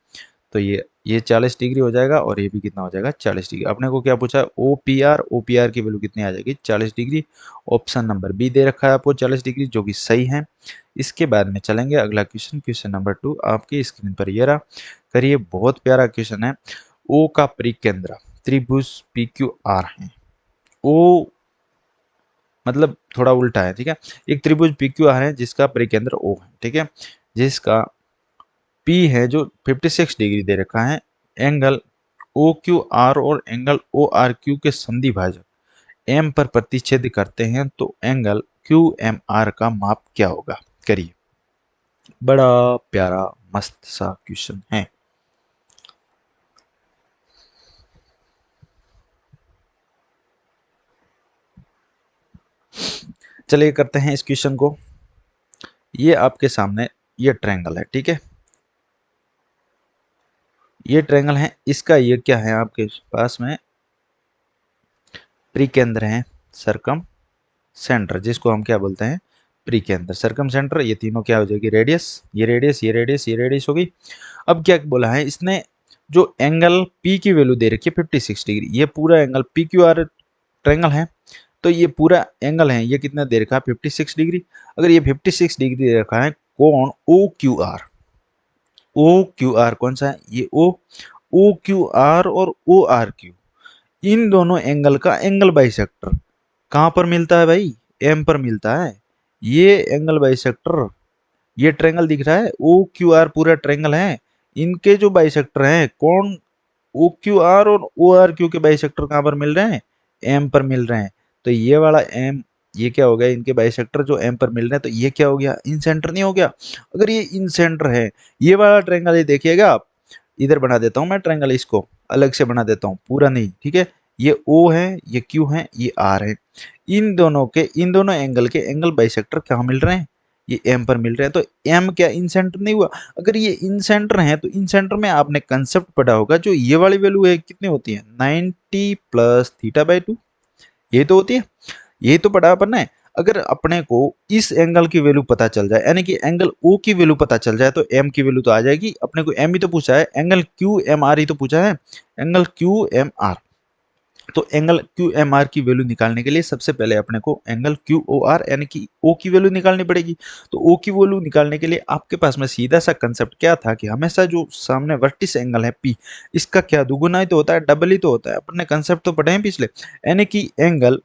तो ये 40 डिग्री हो जाएगा और ये भी कितना हो जाएगा 40 डिग्री। अपने को क्या पूछा है ओ पी आर की वैल्यू कितनी आ जाएगी 40 डिग्री। ऑप्शन नंबर बी दे रखा है आपको 40 डिग्री, जो कि सही है। इसके बाद में चलेंगे अगला क्वेश्चन, क्वेश्चन नंबर 2 आपकी स्क्रीन पर ये रहा। करिए बहुत प्यारा क्वेश्चन है। ओ का परिकेंद्र त्रिभुज पी क्यू आर है। ओ मतलब थोड़ा उल्टा है, ठीक है। एक त्रिभुज पी क्यू आर है जिसका परिकेंद्र ओ है, ठीक है, जिसका पी है जो 56 डिग्री दे रखा है। एंगल ओ क्यू आर और एंगल ओ आर क्यू के संधि भाजक एम पर प्रतिच्छेद करते हैं तो एंगल क्यू एम आर का माप क्या होगा। करिए, बड़ा प्यारा मस्त सा क्वेश्चन है। चलिए करते हैं इस क्वेश्चन को। ये आपके सामने ये ट्रायंगल है, ठीक है, ये ट्रायंगल है। इसका ये क्या है आपके पास में परिकेंद्र है सरकम सेंटर, जिसको हम क्या बोलते हैं परिकेंद्र सरकम सेंटर। ये तीनों क्या हो जाएगी रेडियस, ये रेडियस ये रेडियस ये रेडियस होगी। अब क्या बोला है इसने, जो एंगल पी की वैल्यू दे रखी है 56 डिग्री, ये पूरा angle P Q R triangle है तो ये पूरा एंगल है ये कितना दे रखा है 56 डिग्री। अगर ये 56 डिग्री दे रखा है कोण O Q R, O Q R कौन सा है ये ओ क्यू आर और ओ आर क्यू, इन दोनों एंगल का एंगल बाइसेक्टर कहाँ पर मिलता है भाई, एम पर मिलता है। ये एंगल बाइसेक्टर, ये ट्रायंगल दिख रहा है ओ क्यू आर पूरा ट्रायंगल है, इनके जो बाइसेक्टर हैं कौन ओ क्यू आर और ओ आर क्यू के बाइसेक्टर कहाँ पर मिल रहे हैं, एम पर मिल रहे हैं। तो ये वाला एम, ये क्या हो गया इनके बाइसेक्टर जो एम पर मिल रहे हैं, तो ये क्या हो गया इन सेंटर नहीं हो गया। अगर ये इन सेंटर है, ये वाला ट्रायंगल ये देखिएगा आप, इधर बना देता हूँ मैं ट्रायंगल, इसको अलग से बना देता हूँ पूरा नहीं, ठीक है। ये ओ है ये क्यू है ये आर है, इन दोनों एंगल के एंगल बाइसेक्टर कहाँ मिल रहे हैं, ये एम पर मिल रहे हैं। तो एम क्या इन सेंटर नहीं हुआ। अगर ये इन सेंटर है तो इन सेंटर में आपने कंसेप्ट पढ़ा होगा, जो ये वाली वैल्यू है कितनी होती है 90 प्लस थीटा बाई 2, ये तो होती है, ये तो पढ़ा अपन ने। अगर अपने को इस एंगल की वैल्यू पता चल जाए यानी कि एंगल ओ की वैल्यू पता चल जाए तो एम की वैल्यू तो आ जाएगी। अपने को एम ही तो पूछा है, एंगल क्यू एम आर ही तो पूछा है, एंगल क्यू एम आर। तो एंगल क्यू एम आर की वैल्यू निकालने के लिए सबसे पहले अपने को एंगल क्यू ओ आर यानी कि ओ की वैल्यू निकालनी पड़ेगी। तो ओ की वैल्यू निकालने के लिए आपके पास में सीधा सा कंसेप्ट क्या था कि हमेशा जो सामने वर्टिस एंगल है पी, इसका क्या दुगुना ही तो होता है, डबल ही तो होता है। अपने कंसेप्ट तो पढ़े हैं पिछले, यानी कि एंगल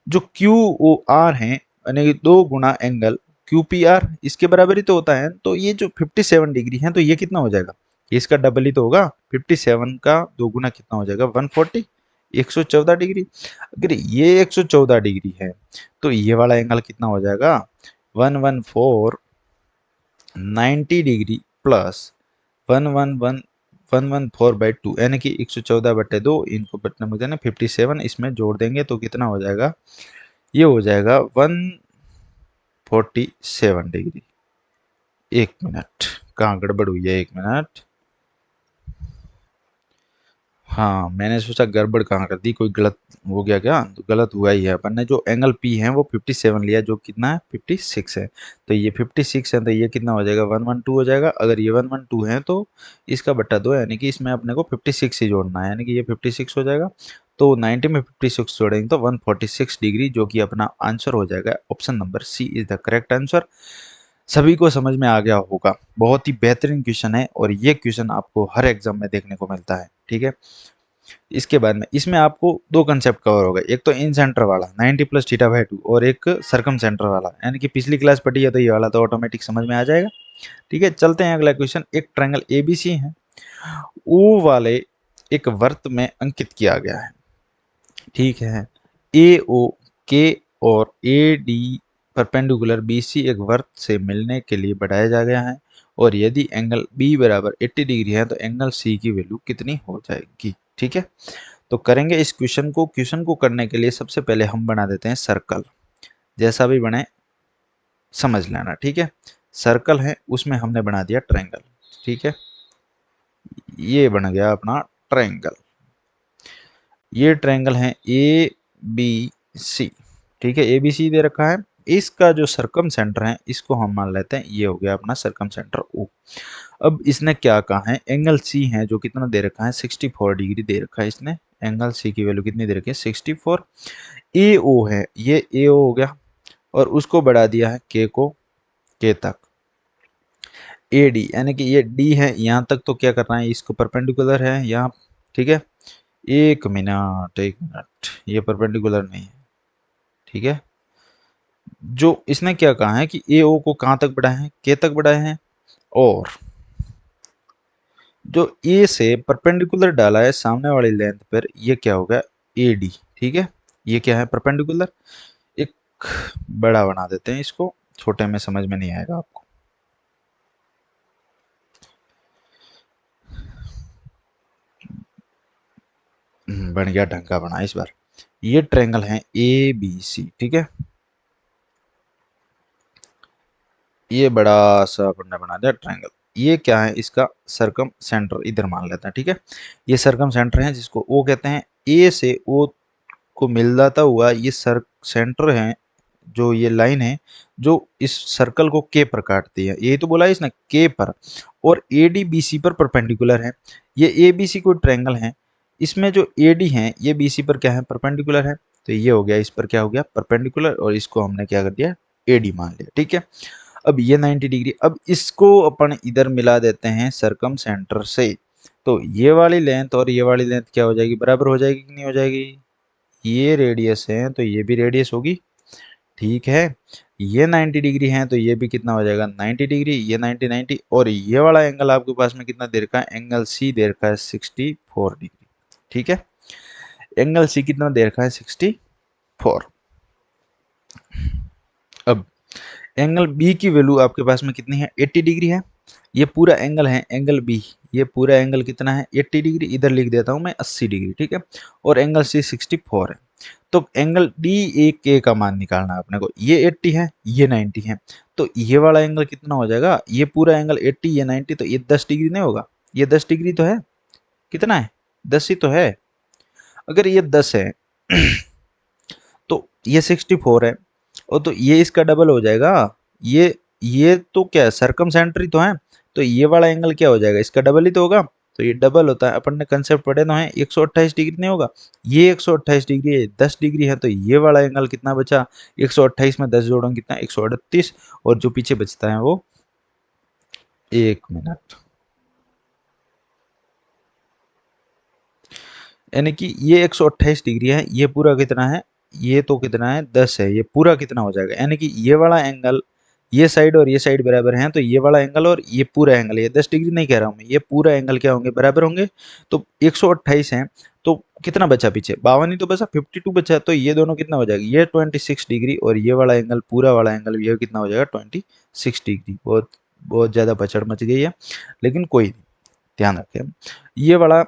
जो क्यू ओ आर है यानी कि 2 गुना एंगल क्यू पी आर, इसके बराबर ही तो होता है। तो ये जो 57 डिग्री है तो ये कितना हो जाएगा, ये इसका डबल ही तो होगा। 57 का 2 गुना कितना हो जाएगा, 140, 114 डिग्री। अगर ये 114 डिग्री है तो ये वाला एंगल कितना हो जाएगा, 114 90 डिग्री प्लस 114/2 यानी कि 114/2, इनको बटने मुझे ना 57 इसमें जोड़ देंगे तो कितना हो जाएगा, ये हो जाएगा 147 डिग्री। एक मिनट, कहाँ गड़बड़ हुई है, एक मिनट। हाँ, मैंने सोचा गड़बड़ कहाँ कर दी, कोई गलत हो गया क्या, तो गलत हुआ ही है। अपन ने जो एंगल पी है वो 57 लिया, जो कितना है 56 है। तो ये 56 है तो ये कितना हो जाएगा, 112 हो जाएगा। अगर ये 112 है तो इसका बट्टा 2, यानी कि इसमें अपने को 56 ही जोड़ना है, यानी कि ये 56 हो जाएगा। तो 90 में 56 जोड़ेंगे तो 146 डिग्री, जो कि अपना आंसर हो जाएगा। Option number C is the correct answer. सभी को समझ में आ गया होगा। बहुत ही बेहतरीन क्वेश्चन है और ये क्वेश्चन आपको हर एग्जाम में देखने को मिलता है, ठीक है। इसके बाद में इसमें आपको दो कंसेप्ट कवर हो गए, एक तो इन सेंटर वाला 90 प्लस थीटा बाई 2 और एक सरकम सेंटर वाला, यानी कि पिछली क्लास पढ़ी है तो ये वाला तो ऑटोमेटिक समझ में आ जाएगा। ठीक है, चलते हैं अगला क्वेश्चन। एक ट्रायंगल एबीसी है, ओ वाले एक वर्त में अंकित किया गया है, ठीक है। ए ओ के और A D perpendicular B C एक वर्त से मिलने के लिए बढ़ाया जा गया है, और यदि एंगल बी बराबर 80 डिग्री है तो एंगल सी की वैल्यू कितनी हो जाएगी, ठीक है। तो करेंगे इस क्वेश्चन को करने के लिए सबसे पहले हम बना देते हैं सर्कल। जैसा भी बने समझ लेना, ठीक है। सर्कल है उसमें हमने बना दिया ट्रायंगल, ठीक है। ये बन गया अपना ट्रायंगल। ये ट्रायंगल है ए बी सी, ठीक है। ए बी सी दे रखा है। इसका जो सरकम सेंटर है इसको हम मान लेते हैं ये हो गया अपना सरकम सेंटर ओ। अब इसने क्या कहा है, एंगल सी है जो कितना दे रखा है, 64 डिग्री दे रखा है इसने। एंगल सी की वैल्यू कितनी दे रखी है, 64। ए ओ है, ये ए ओ हो गया और उसको बढ़ा दिया है के को, के तक। ए डी यानी कि ये डी है यहाँ तक, तो क्या करना है, इसको परपेंडिकुलर है यहाँ, ठीक है। एक मिनट एक मिनट, ये परपेंडिकुलर नहीं है, ठीक है। जो इसने क्या कहा है कि ए ओ को कहाँ तक बढ़ाए हैं, के तक बढ़ाए हैं, और जो ए से परपेंडिकुलर डाला है सामने वाली लेंथ पर, ये क्या होगा, ए डी, ठीक है। ये क्या है, परपेंडिकुलर। एक बड़ा बना देते हैं इसको, छोटे में समझ में नहीं आएगा आपको। बन गया, ढंग का बना इस बार। ये ट्रायंगल है ए बी सी, ठीक है। ये बड़ा सा अपन ने बना दिया ट्रायंगल। ये क्या है, इसका सरकम सेंटर इधर मान लेते हैं, ठीक है। ये सरकम सेंटर है जिसको ओ कहते हैं। ए से ओ को मिलाता हुआ ये सर सेंटर है, जो ये लाइन है जो इस सर्कल को के पर काटती है, यही तो बोला है इसने, के पर। और ए डी बी सी पर परपेंडिकुलर है। ये ए बी सी कोई ट्रायंगल है, इसमें जो ए डी है ये बी सी पर क्या है, परपेंडिकुलर है। तो ये हो गया, इस पर क्या हो गया, परपेंडिकुलर, और इसको हमने क्या कर दिया, ए डी मान लिया, ठीक है। अब ये 90 डिग्री, अब इसको अपन इधर मिला देते हैं सरकम सेंटर से। तो ये वाली लेंथ और ये वाली लेंथ क्या हो जाएगी, बराबर हो जाएगी कि नहीं हो जाएगी। ये रेडियस है तो ये भी रेडियस होगी, ठीक है। ये 90 डिग्री है तो ये भी कितना हो जाएगा, 90 डिग्री। ये 90 90, और ये वाला एंगल आपके पास में कितना दे रखा है, एंगल सी दे रखा है 64 डिग्री, ठीक है। एंगल सी कितना दे रखा है, 64। अब एंगल बी की वैल्यू आपके पास में कितनी है, 80 डिग्री है। ये पूरा एंगल है एंगल बी, ये पूरा एंगल कितना है, 80 डिग्री। इधर लिख देता हूं मैं 80 डिग्री, ठीक है। और एंगल सी 64 है। तो एंगल डी ए के का मान निकालना है अपने को। ये 80 है, ये 90 है, तो ये वाला एंगल कितना हो जाएगा, ये पूरा एंगल 80, ये 90, तो ये 10 डिग्री नहीं होगा, ये 10 डिग्री तो है, कितना है, 10 ही तो है। अगर ये 10 है तो ये 64 है, और तो ये इसका डबल हो जाएगा। ये तो क्या है, सरकम सेंटर ही तो है, तो ये वाला एंगल क्या हो जाएगा, इसका डबल ही तो होगा। तो ये डबल होता है। अपन ने कंसेप्ट पढ़े तो है 128 डिग्री नहीं होगा, ये 128 डिग्री है, 10 डिग्री है, तो ये वाला एंगल कितना बचा, 128 में 10 जोड़ोगे कितना 138, और जो पीछे बचता है वो 1 मिनट। यानी कि ये 128 डिग्री है, ये पूरा कितना है, ये तो कितना है 10 है, ये पूरा कितना हो जाएगा, यानी कि ये वाला एंगल, ये साइड और ये साइड बराबर हैं, तो ये वाला एंगल और ये पूरा एंगल, ये 10 डिग्री नहीं कह रहा हूँ मैं, ये पूरा एंगल क्या होंगे, बराबर होंगे। तो 128 है, तो कितना बचा पीछे, 52 ही तो बचा, 52 बचा, तो ये दोनों कितना हो जाएगा, ये 26 डिग्री और ये वाला एंगल, पूरा वाला एंगल ये कितना हो जाएगा 26 डिग्री। बहुत बहुत ज़्यादा पचड़ मच गई है, लेकिन कोई नहीं, ध्यान रखें। ये वाला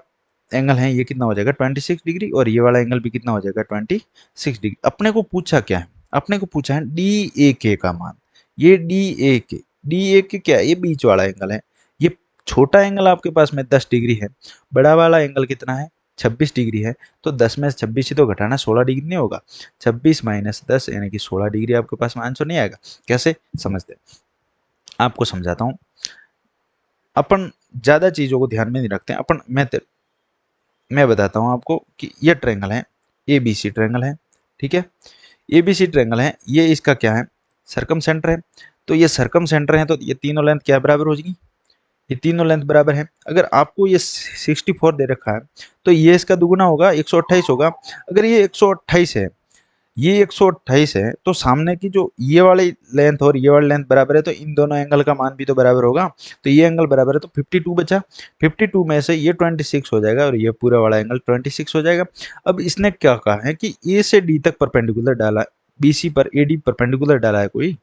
एंगल है, ये कितना हो जाएगा 26 डिग्री, और ये वाला एंगल भी कितना हो जाएगा 26 डिग्री। अपने को पूछा क्या है, अपने को पूछा है डी ए के का मान। ये डी ए के क्या है, ये बीच वाला एंगल है। ये छोटा एंगल आपके पास में 10 डिग्री है, बड़ा वाला एंगल कितना है 26 डिग्री है, तो 10 में से 26 ही तो घटाना, 16 डिग्री नहीं होगा, 26 माइनस 10 यानी कि 16 डिग्री आपके पास में आंसर नहीं आएगा। कैसे समझते, आपको समझाता हूँ। अपन ज्यादा चीजों को ध्यान में नहीं रखते हैं अपन, मैं बताता हूँ आपको कि ये ट्रायंगल है, ए बी सी ट्रायंगल है, ठीक है, ए बी सी ट्रायंगल है, ये इसका क्या है, सरकम सेंटर है। तो ये सरकम सेंटर है, तो ये तीनों लेंथ क्या बराबर हो जाएगी, ये तीनों लेंथ बराबर है। अगर आपको ये 64 दे रखा है, तो ये इसका दुगुना होगा 128 होगा। अगर ये 128 है, ये 128 है, तो सामने की जो ये वाली लेंथ और ये वाली लेंथ बराबर है, तो इन दोनों एंगल का मान भी तो बराबर होगा। तो ये एंगल बराबर है, तो 52 बचा, 52 में से ये 26 हो जाएगा और ये पूरा वाला एंगल 26 हो जाएगा। अब इसने क्या कहा है कि ए से डी तक परपेंडिकुलर डाला, बीसी पर एडी परपेंडिकुलर डाला है कोई,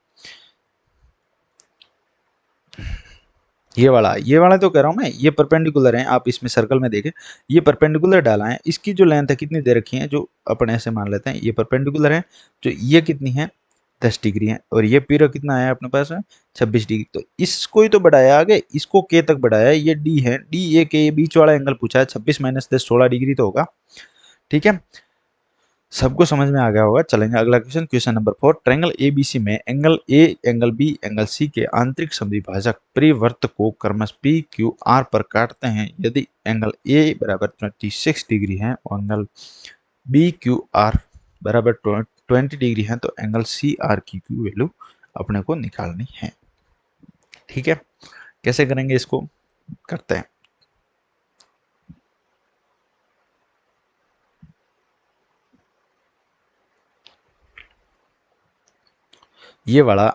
ये वाला तो कह रहा हूं मैं, ये परपेंडिकुलर है, आप इसमें सर्कल में देखें, ये परपेंडिकुलर डाला है, इसकी जो लेंथ है कितनी दे रखी है, जो अपन ऐसे मान लेते हैं ये परपेंडिकुलर है, जो ये कितनी है 10 डिग्री है, और ये पीरा कितना है अपने पास में 26 डिग्री। तो इसको ही तो बढ़ाया आगे, इसको के तक बढ़ाया है, ये डी है, डी ए के, ये बीच वाला एंगल पूछा है, 26 माइनस 10 16 डिग्री तो होगा, ठीक है। सबको समझ में आ गया होगा। चलेंगे अगला question, question number 4। Triangle ABC में angle A, angle B, angle C के आंतरिक समद्विभाजक परिवर्त को क्रमश पी क्यू आर पर काटते हैं। यदि एंगल ए बराबर 26 डिग्री है और एंगल बी क्यू आर बराबर 20 डिग्री है, तो एंगल सी आर की क्यू वैल्यू अपने को निकालनी है, ठीक है। कैसे करेंगे इसको, करते हैं। ये वाला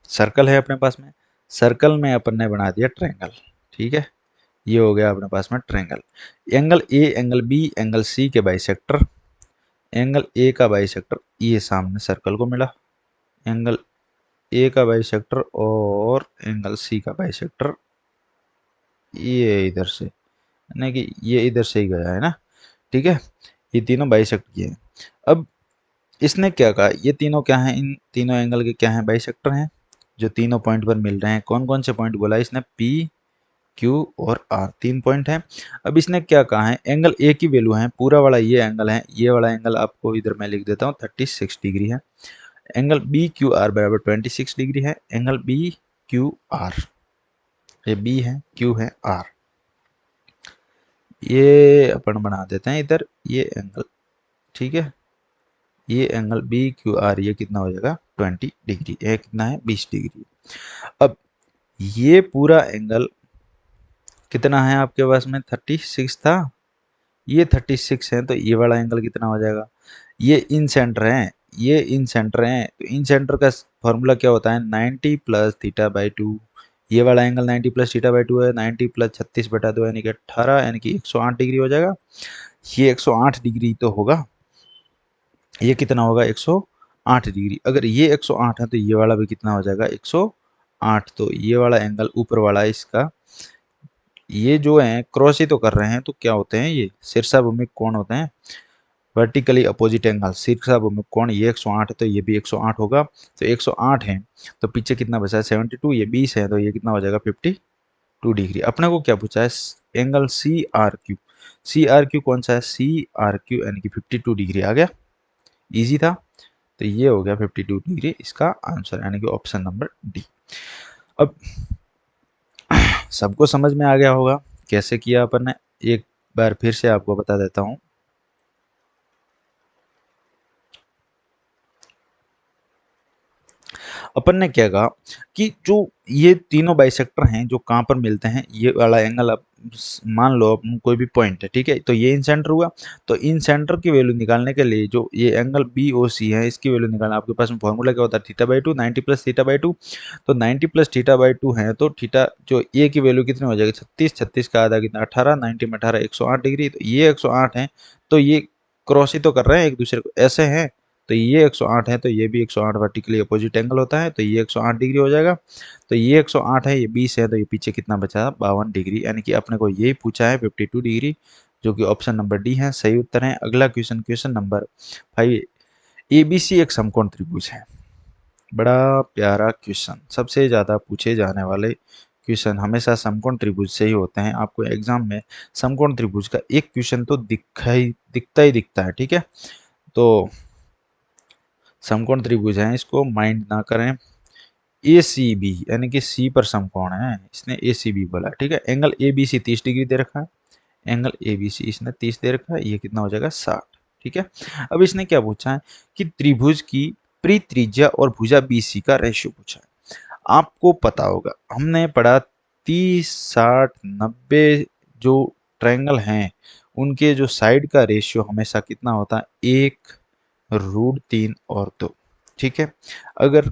सर्कल है अपने पास में, सर्कल में अपन ने बना दिया ट्रायंगल, ठीक है। ये हो गया अपने पास में triangle. Angle A, angle B, angle C के बाइसेक्टर, एंगल ए का बाइसेक्टर ये सामने सर्कल को मिला, एंगल ए का बाइसेक्टर और एंगल सी का बाइसेक्टर ये इधर से, यानी कि ये इधर से ही गया है ना, ठीक है। ये तीनों बाइसेक्ट किए हैं। अब इसने क्या कहा, ये तीनों क्या हैं, इन तीनों एंगल के क्या हैं, बाइसेक्टर हैं, जो तीनों पॉइंट पर मिल रहे हैं। कौन कौन से पॉइंट बोला इसने, पी क्यू और आर, 3 पॉइंट है। अब इसने क्या कहा है, एंगल ए की वैल्यू है, पूरा वाला ये एंगल है, ये वाला एंगल आपको इधर मैं लिख देता हूँ 36 डिग्री है। एंगल बी क्यू आर बराबर 26 डिग्री है। एंगल बी क्यू आर, ये बी है, क्यू है, आर, ये अपन बना देते हैं इधर ये एंगल, ठीक है। ये एंगल बी क्यू आर ये कितना हो जाएगा 20 डिग्री, ये कितना है 20 डिग्री। अब ये पूरा एंगल कितना है आपके पास में 36 था, ये 36 है, तो ये वाला एंगल कितना हो जाएगा, ये इन सेंटर है, ये इन सेंटर है, तो इन सेंटर का फॉर्मूला क्या होता है 90 प्लस थीटा बाई 2। ये वाला एंगल 90 प्लस थीटा बाई 2 है, 90 प्लस 36 बटा 2 यानी कि 18, यानी कि 108 डिग्री हो जाएगा। ये 108 डिग्री तो होगा, ये कितना होगा 108 डिग्री। अगर ये 108 है तो ये वाला भी कितना हो जाएगा 108। तो ये वाला एंगल ऊपर वाला इसका, ये जो है क्रॉस ही तो कर रहे हैं, तो क्या होते हैं ये शीर्षाभूमिक कोण होते हैं, वर्टिकली अपोजिट एंगल शीर्षाभूमिक कोण। ये 108 है तो ये भी 108 होगा, तो 108 है तो पीछे कितना बचा है 72, ये 20 है तो ये कितना हो जाएगा 52 डिग्री। अपने को क्या पूछा है, angle C R Q, C R Q कौन सा है, सी आर क्यू यानी कि 52 डिग्री आ गया, इजी था। तो ये हो गया 52 डिग्री इसका आंसर, यानी कि ऑप्शन नंबर डी। अब सबको समझ में आ गया होगा कैसे किया अपन ने, एक बार फिर से आपको बता देता हूँ। अपन ने क्या कहा कि जो ये तीनों बाइसेक्टर हैं जो कहाँ पर मिलते हैं, ये वाला एंगल आप मान लो अपन कोई भी पॉइंट है, ठीक है, तो ये इन सेंटर हुआ। तो इन सेंटर की वैल्यू निकालने के लिए जो ये एंगल बी ओ सी है इसकी वैल्यू निकालना, आपके पास में फॉर्मूला क्या होता है, थीटा/2 90 प्लस थीटा/2। तो 90 प्लस थीटा/2 है तो थीटा जो ए की वैल्यू कितनी हो जाएगी 36, 36 का आधा कितना 18, 90 में 18 108 डिग्री। तो ये 108 है, तो ये क्रॉस ही तो कर रहे हैं एक दूसरे को, ऐसे हैं। तो ये 108 है तो ये भी 108 वर्टिकली अपोजिट एंगल होता है, तो ये 108 डिग्री हो जाएगा। तो ये 108 है, ये 20 है, तो ये पीछे कितना बचा 52 डिग्री, यानी कि अपने को यही पूछा है 52 डिग्री, जो कि ऑप्शन नंबर डी है सही उत्तर है। अगला क्वेश्चन, क्वेश्चन नंबर 5, एबीसी एक समकोण त्रिभुज है। बड़ा प्यारा क्वेश्चन, सबसे ज़्यादा पूछे जाने वाले क्वेश्चन हमेशा समकोण त्रिभुज से ही होते हैं। आपको एग्जाम में समकोण त्रिभुज का एक क्वेश्चन तो दिखता ही दिखता है, ठीक है। तो समकोण त्रिभुज है, इसको माइंड ना करें। ए सी बी यानी कि सी पर समकोण है, इसने ए सी बी बोला, ठीक है। Angle A B C 30 degree दे रखा है, एंगल ए बी सी इसने 30 दे रखा है, ये कितना हो जाएगा 60, ठीक है। अब इसने क्या पूछा है कि त्रिभुज की त्रिज्या और भुजा बी सी का रेशियो पूछा है। आपको पता होगा हमने पढ़ा 30 60 90 जो ट्रायंगल हैं उनके जो साइड का रेशियो हमेशा कितना होता है 1√3 और 2, ठीक है। अगर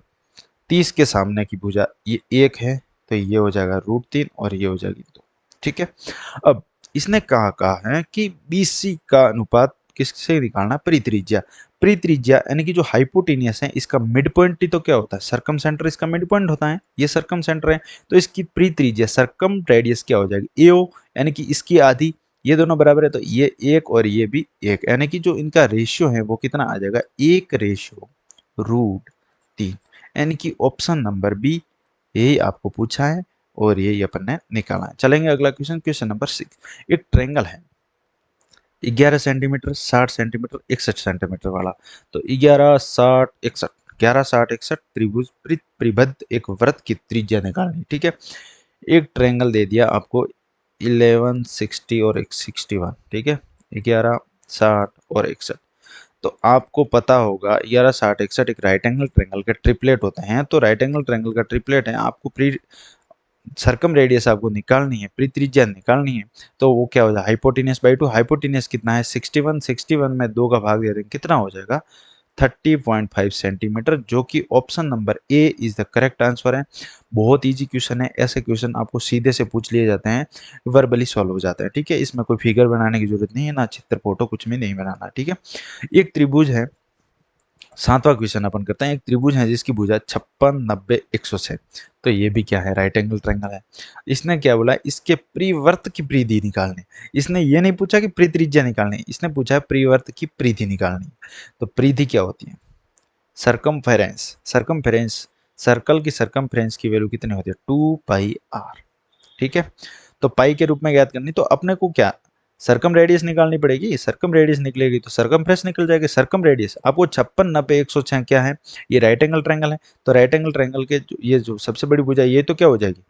30 के सामने की भुजा ये 1 है तो ये हो जाएगा √3 और ये हो जाएगी 2, ठीक है। अब इसने कहा है कि BC का अनुपात किससे निकालना, परित्रिज्या। परित्रिज्या यानी कि जो हाइपोटेनियस है इसका मिड पॉइंट ही तो क्या होता है, सर्कम सेंटर इसका मिड पॉइंट होता है, ये सर्कम सेंटर है। तो इसकी परित्रिज्या सर्कम रेडियस क्या हो जाएगी AO, यानी कि इसकी आधी, ये दोनों बराबर है तो ये 1 और ये भी 1, यानी कि जो इनका रेशियो है वो कितना आ जाएगा 1/√3, यानी कि ऑप्शन नंबर बी यही आपको पूछा है और यही अपन ने निकाला है। चलेंगे अगला क्वेश्चन, क्वेश्चन नंबर 6। एक ट्रायंगल है 11 सेंटीमीटर 60 सेंटीमीटर 61 सेंटीमीटर वाला। तो 11 60 61, 11 60 61 त्रिभुज परिबद्ध एक वृत्त की त्रिज्या निकालनी, ठीक है। एक ट्रायंगल दे दिया आपको 11 60 और 61, ठीक है, 11 60 और 61। तो आपको पता होगा 11 60 61 एक राइट एंगल ट्रायंगल के ट्रिपलेट होते हैं। तो राइट एंगल ट्रायंगल का ट्रिपलेट है, आपको प्री सर्कम रेडियस आपको निकालनी है, प्री त्रिज्या निकालनी है। तो वो क्या हो जाएगा हाइपोटेनियस/2, हाइपोटेनियस कितना है 61, 61 में 2 का भाग दे देंगे कितना हो जाएगा 30.5 सेंटीमीटर, जो कि option number A is the correct answer है। बहुत इजी क्वेश्चन है, ऐसे क्वेश्चन आपको सीधे से पूछ लिए जाते हैं, वर्बली सॉल्व हो जाता है, ठीक है। इसमें कोई फिगर बनाने की जरूरत नहीं है, ना चित्र फोटो कुछ भी नहीं बनाना, ठीक है। एक त्रिभुज है, 7वां क्वेश्चन अपन करते हैं। एक त्रिभुज है जिसकी भुजा 56 90 106, तो ये भी क्या है राइट एंगल ट्रायंगल है। इसने क्या बोला इसके परिवर्त की परिधि निकालनी, इसने ये नहीं पूछा कि परित्रिज्या निकालनी, इसने पूछा है परिवर्त की परिधि निकालनी। तो परिधि क्या होती है, सरकमफेरेंस, सरकमफेरेंस सर्कल की सरकमफेरेंस की वैल्यू कितनी होती है 2πr, ठीक है। तो पाई के रूप में ज्ञात करनी, तो अपने को क्या सरकम रेडियस निकालनी पड़ेगी, सरकम रेडियस निकलेगी तो सरकमफ्रेंस निकल जाएगी। सरकम रेडियस आपको 56 90 106 क्या है, ये राइट एंगल ट्रायंगल है। तो राइट एंगल ट्रायंगल के ये जो सबसे बड़ी भुजा ये तो क्या हो जाएगी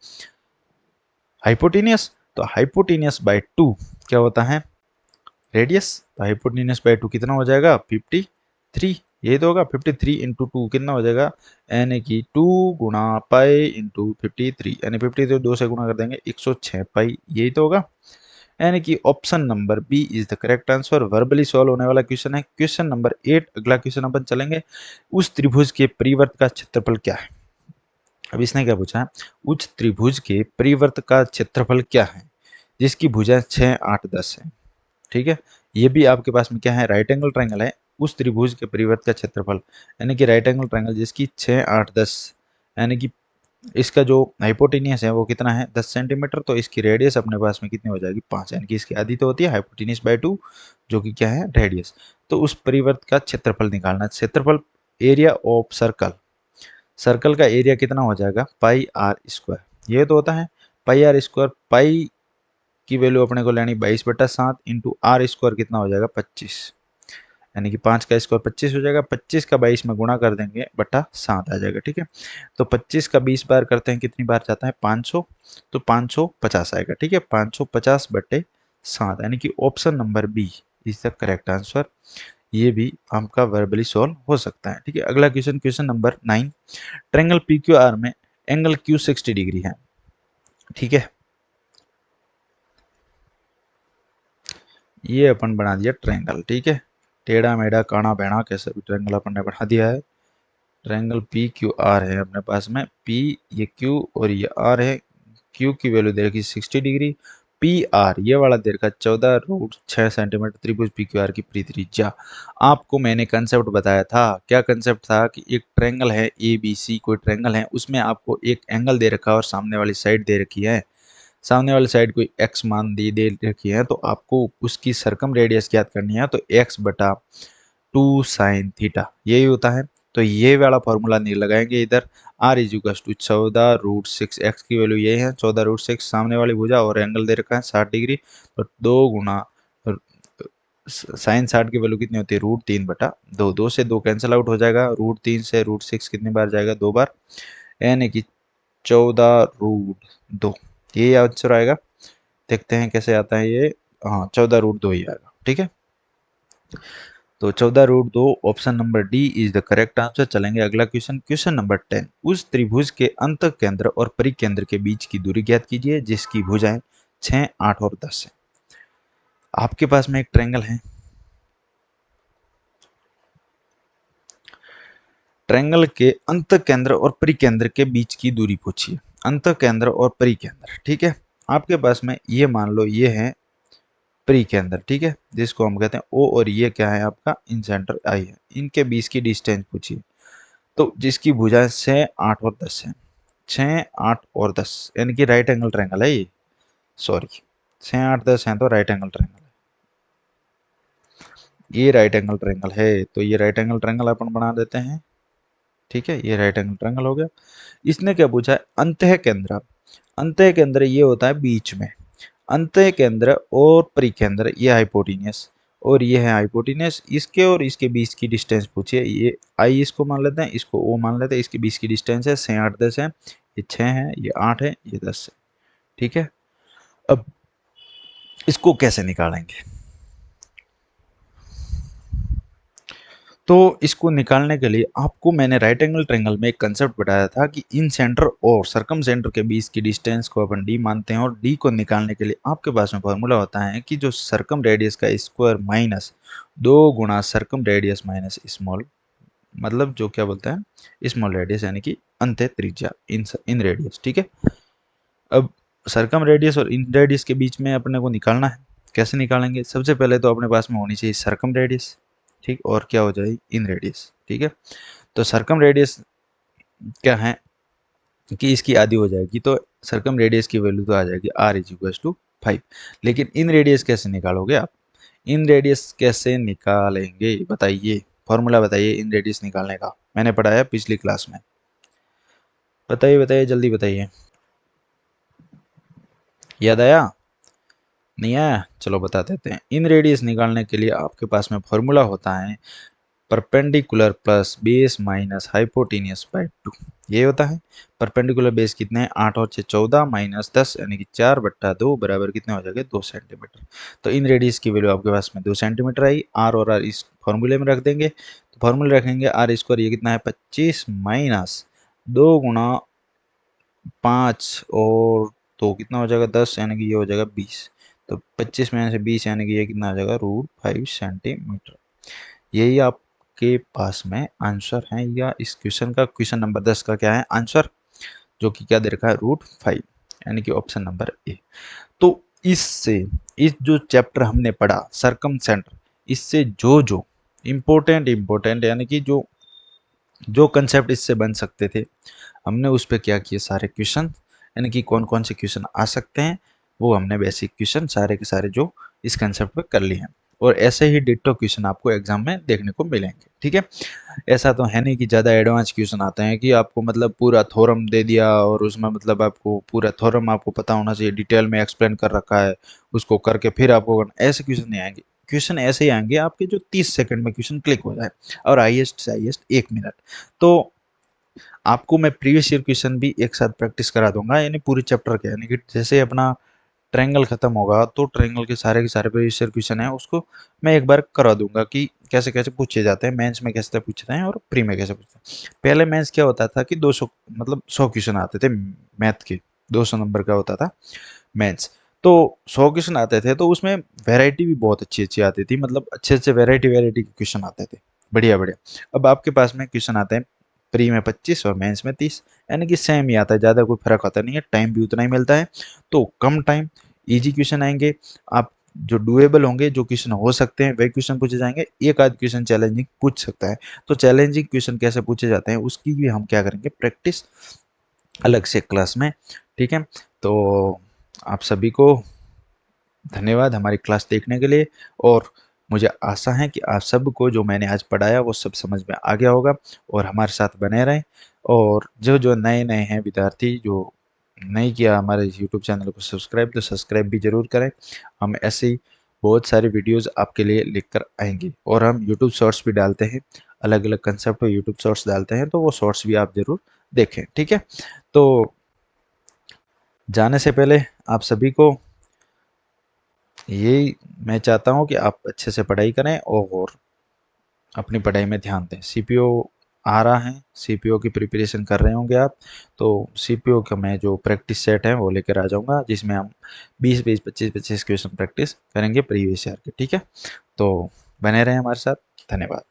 हाइपोटेनियस। तो हाइपोटेनियस/2 क्या होता है रेडियस, तो हाइपोटेनियस/2 कितना हो जाएगा 53, ये तो होगा 53 इंटू 2 कितना हो जाएगा, यानी कि 2 गुणा पाई इंटू 53, यानी 53 2 से गुणा कर देंगे 106 पाई, यही तो होगा। यानी कि option number B is the correct answer. Verbally solve होने वाला क्वेश्चन है। क्वेश्चन नंबर 8, अगला क्वेश्चन अपन चलेंगे। उस त्रिभुज के परिवर्त का क्षेत्रफल क्या है। अब इसने क्या पूछा है, उस त्रिभुज के परिवर्त का क्षेत्रफल क्या है जिसकी भुजा 6 8 10 है, ठीक है। ये भी आपके पास में क्या है राइट एंगल ट्रायंगल है। उस त्रिभुज के परिवर्त का क्षेत्रफल यानी कि राइट एंगल ट्रायंगल जिसकी 6 8 10, यानी कि इसका जो हाइपोटेनियस है वो कितना है 10 सेंटीमीटर, तो इसकी रेडियस अपने पास में कितनी हो जाएगी 5, यानी कि इसकी आधी तो होती है हाइपोटेनियस/2 जो कि क्या है रेडियस। तो उस परिवर्त का क्षेत्रफल निकालना, क्षेत्रफल एरिया ऑफ सर्कल, सर्कल का एरिया कितना हो जाएगा πr², ये तो होता है πr², पाई की वैल्यू अपने को लेनी 22/7 इंटू r² कितना हो जाएगा 25, यानी कि 5 का स्क्वायर 25 हो जाएगा, 25 का 22 में गुणा कर देंगे बटा 7 आ जाएगा। ठीक है, तो 25 का 20 बार करते हैं कितनी बार जाता है 500, तो 550 आएगा। ठीक है, 550 बटे 7 यानी कि option number B is the correct answer. ये भी आपका वर्बली सॉल्व हो सकता है। ठीक है, अगला question, question number 9, triangle P Q R में एंगल क्यू 60 डिग्री है। ठीक है, ये अपन बना दिया ट्रायंगल। ठीक है, टेढ़ा मेढ़ा काना बेड़ा कैसे भी ट्रायंगल अपन ने बना दिया है। ट्रायंगल पी क्यू आर है अपने पास में, पी ये क्यू और ये आर है। क्यू की वैल्यू दे रखी 60 डिग्री, पी आर ये वाला दे रखा 14√6 सेंटीमीटर, त्रिभुज पी क्यू आर की त्रिज्या। आपको मैंने कंसेप्ट बताया था, क्या कंसेप्ट था कि एक ट्रायंगल है ए बी सी, कोई ट्रायंगल है उसमें आपको एक एंगल दे रखा है और सामने वाली साइड दे रखी है, सामने वाली साइड कोई एक्स मान दे रखी है, तो आपको उसकी सरकम रेडियस ज्ञात करनी है, तो एक्स बटा 2 sin थीटा यही होता है। तो ये वाला फॉर्मूला नहीं लगाएंगे इधर, r is equal to 14√6, X की वैल्यू ये है 14√6, सामने वाली भुजा और एंगल दे रखा है 60 डिग्री, तो 2 गुना साइन 60 की वैल्यू कितनी होती है √3/2, 2 से 2 कैंसिल आउट हो जाएगा, √3 से √6 कितनी बार जाएगा 2 बार, यानी कि 14√2 ये आंसर आएगा। देखते हैं कैसे आता है ये, हाँ 14√2 ही आएगा। ठीक है, तो 14√2 option number D is the correct answer. चलेंगे अगला क्वेश्चन, क्वेश्चन नंबर 10, उस त्रिभुज के अंत केंद्र और परिकेंद्र के बीच की दूरी ज्ञात कीजिए जिसकी भुजाएं 6, 8 और 10 है। आपके पास में एक ट्रायंगल है, ट्रायंगल के अंत केंद्र और परिकेंद्र के बीच की दूरी पूछिए, अंत केंद्र और परिकेंद्र। ठीक है, आपके पास में ये मान लो ये है परिकेंद्र। ठीक है, जिसको हम कहते हैं ओ, और ये क्या है आपका इन सेंटर आई है, इनके बीच की डिस्टेंस पूछिए, तो जिसकी भुजाएं 6, 8 और 10 है। 6, 8 और 10 यानी कि राइट एंगल ट्रायंगल है ये, सॉरी 6, 8, 10 है तो राइट एंगल ट्रायंगल है, ये राइट एंगल ट्रायंगल है, तो ये राइट एंगल ट्रायंगल अपन बना देते हैं। ठीक है, ये राइट एंगल ट्रायंगल हो गया। इसने क्या पूछा है, अंतः केंद्र, अंतः केंद्र ये होता है बीच में, अंतः केंद्र और परिकेंद्र ये हाइपोटेन्यूस और ये है हाइपोटेन्यूस, इसके और इसके बीच की डिस्टेंस पूछिए, ये आई इसको मान लेते हैं, इसको ओ मान लेते हैं, इसके बीच की डिस्टेंस है 6, 8, 10 है, ये 6 है, ये 8 है, ये 10 है। ठीक है, अब इसको कैसे निकालेंगे, तो इसको निकालने के लिए आपको मैंने राइट एंगल ट्रायंगल में एक कंसेप्ट बताया था कि इन सेंटर और सरकम सेंटर के बीच की डिस्टेंस को अपन डी मानते हैं, और डी को निकालने के लिए आपके पास में फॉर्मूला होता है कि जो सरकम रेडियस का स्क्वायर माइनस 2 गुना सरकम रेडियस माइनस स्मॉल, मतलब जो क्या बोलते हैं स्मॉल रेडियस, यानी कि अंत्य त्रिज्या इन रेडियस। ठीक है, अब सरकम रेडियस और इन रेडियस के बीच में अपने को निकालना है, कैसे निकालेंगे, सबसे पहले तो अपने पास में होनी चाहिए सरकम रेडियस, ठीक, और क्या हो जाएगी इन रेडियस। ठीक है, तो सरकम रेडियस क्या है कि इसकी आधी हो जाएगी, तो सरकम रेडियस की वैल्यू तो आ जाएगी r इज इक्वल टू 5। लेकिन इन रेडियस कैसे निकालोगे आप, इन रेडियस कैसे निकालेंगे बताइए, फॉर्मूला बताइए इन रेडियस निकालने का, मैंने पढ़ाया पिछली क्लास में, बताइए बताइए जल्दी बताइए, याद आया नहीं आया, चलो बता देते हैं। इन रेडियस निकालने के लिए आपके पास में फॉर्मूला होता है perpendicular plus base minus hypotenuse by 2, ये होता है। परपेंडिकुलर बेस कितने हैं 8 और 6 14 माइनस 10 यानी कि 4/2 बराबर कितने हो जाएंगे 2 सेंटीमीटर। तो इन रेडियस की वैल्यू आपके पास में 2 सेंटीमीटर आई, आर और आर इस फॉर्मूले में रख देंगे, तो फॉर्मूले रखेंगे आर स्क्वायर ये कितना है 25 माइनस 2 गुना 5 और 2 कितना हो जाएगा 10 यानी कि ये हो जाएगा 20, तो 25 में से 20 यानी कि ये कितना आ जाएगा √5 सेंटीमीटर। यही आपके पास में आंसर है, या इस क्वेश्चन का क्वेश्चन नंबर 10 का क्या है आंसर, जो कि क्या दे रखा है √5 यानी कि ऑप्शन नंबर ए। तो इससे इस जो चैप्टर हमने पढ़ा सरकम सेंटर, इससे जो जो इम्पोर्टेंट यानी कि जो जो कंसेप्ट इससे बन सकते थे हमने उस पर क्या किए सारे क्वेश्चन, यानी कि कौन कौन से क्वेश्चन आ सकते हैं वो हमने बेसिक क्वेश्चन सारे के सारे जो इस कंसेप्ट पे कर लिए हैं, और ऐसे ही डिट्टो क्वेश्चन आपको एग्जाम में देखने को मिलेंगे। ठीक है, ऐसा तो है नहीं कि ज़्यादा एडवांस क्वेश्चन आते हैं कि आपको मतलब पूरा थ्योरम दे दिया और उसमें मतलब आपको पूरा थ्योरम आपको पता होना चाहिए, डिटेल में एक्सप्लेन कर रखा है, उसको करके फिर आपको ऐसे क्वेश्चन नहीं आएंगे। क्वेश्चन ऐसे ही आएंगे आपके जो 30 सेकंड में क्वेश्चन क्लिक हो जाए, और हाईएस्ट से हाईएस्ट 1 मिनट। तो आपको मैं प्रीवियस ईयर क्वेश्चन भी एक साथ प्रैक्टिस करा दूंगा, यानी पूरे चैप्टर के, यानी कि जैसे अपना ट्रायंगल खत्म होगा तो ट्रायंगल के सारे प्रीवियस ईयर क्वेश्चन है उसको मैं एक बार करा दूंगा कि कैसे कैसे पूछे जाते हैं, मेंस में कैसे पूछते हैं और प्री में कैसे पूछते हैं। पहले मेंस क्या होता था कि 200 मतलब 100 क्वेश्चन आते थे मैथ के, 200 नंबर का होता था मेंस। तो 100 क्वेश्चन आते थे तो उसमें वैरायटी भी बहुत अच्छी अच्छी आती थी, मतलब अच्छे अच्छे वैरायटी के क्वेश्चन आते थे, बढ़िया बढ़िया। अब आपके पास में क्वेश्चन आते हैं प्री में 25 और मेंस में 30, यानी कि सेम ही आता है, ज़्यादा कोई फर्क होता नहीं है, टाइम भी उतना ही मिलता है। तो कम टाइम, इजी क्वेश्चन आएंगे, आप जो डुएबल होंगे, जो क्वेश्चन हो सकते हैं वही क्वेश्चन पूछे जाएंगे, एक आध क्वेश्चन चैलेंजिंग पूछ सकता है। तो चैलेंजिंग क्वेश्चन कैसे पूछे जाते हैं उसकी भी हम क्या करेंगे प्रैक्टिस अलग से क्लास में, ठीक है। तो आप सभी को धन्यवाद हमारी क्लास देखने के लिए, और मुझे आशा है कि आप सबको जो मैंने आज पढ़ाया वो सब समझ में आ गया होगा, और हमारे साथ बने रहें। और जो जो नए नए हैं विद्यार्थी जो नहीं किया हमारे यूट्यूब चैनल को सब्सक्राइब, तो सब्सक्राइब भी जरूर करें। हम ऐसे ही बहुत सारे वीडियोस आपके लिए लेकर आएंगे, और हम यूट्यूब शॉर्ट्स भी डालते हैं, अलग अलग कंसेप्ट पर यूट्यूब शॉर्ट्स डालते हैं, तो वो शॉर्ट्स भी आप जरूर देखें, ठीक है। तो जाने से पहले आप सभी को यही मैं चाहता हूँ कि आप अच्छे से पढ़ाई करें और अपनी पढ़ाई में ध्यान दें। सीपीओ आ रहा है, सीपीओ की प्रिपरेशन कर रहे होंगे आप, तो सीपीओ का मैं जो प्रैक्टिस सेट है वो लेकर आ जाऊंगा, जिसमें हम 20 20 25 25 क्वेश्चन प्रैक्टिस करेंगे प्रीवियस ईयर के, ठीक है। तो बने रहें हमारे साथ, धन्यवाद।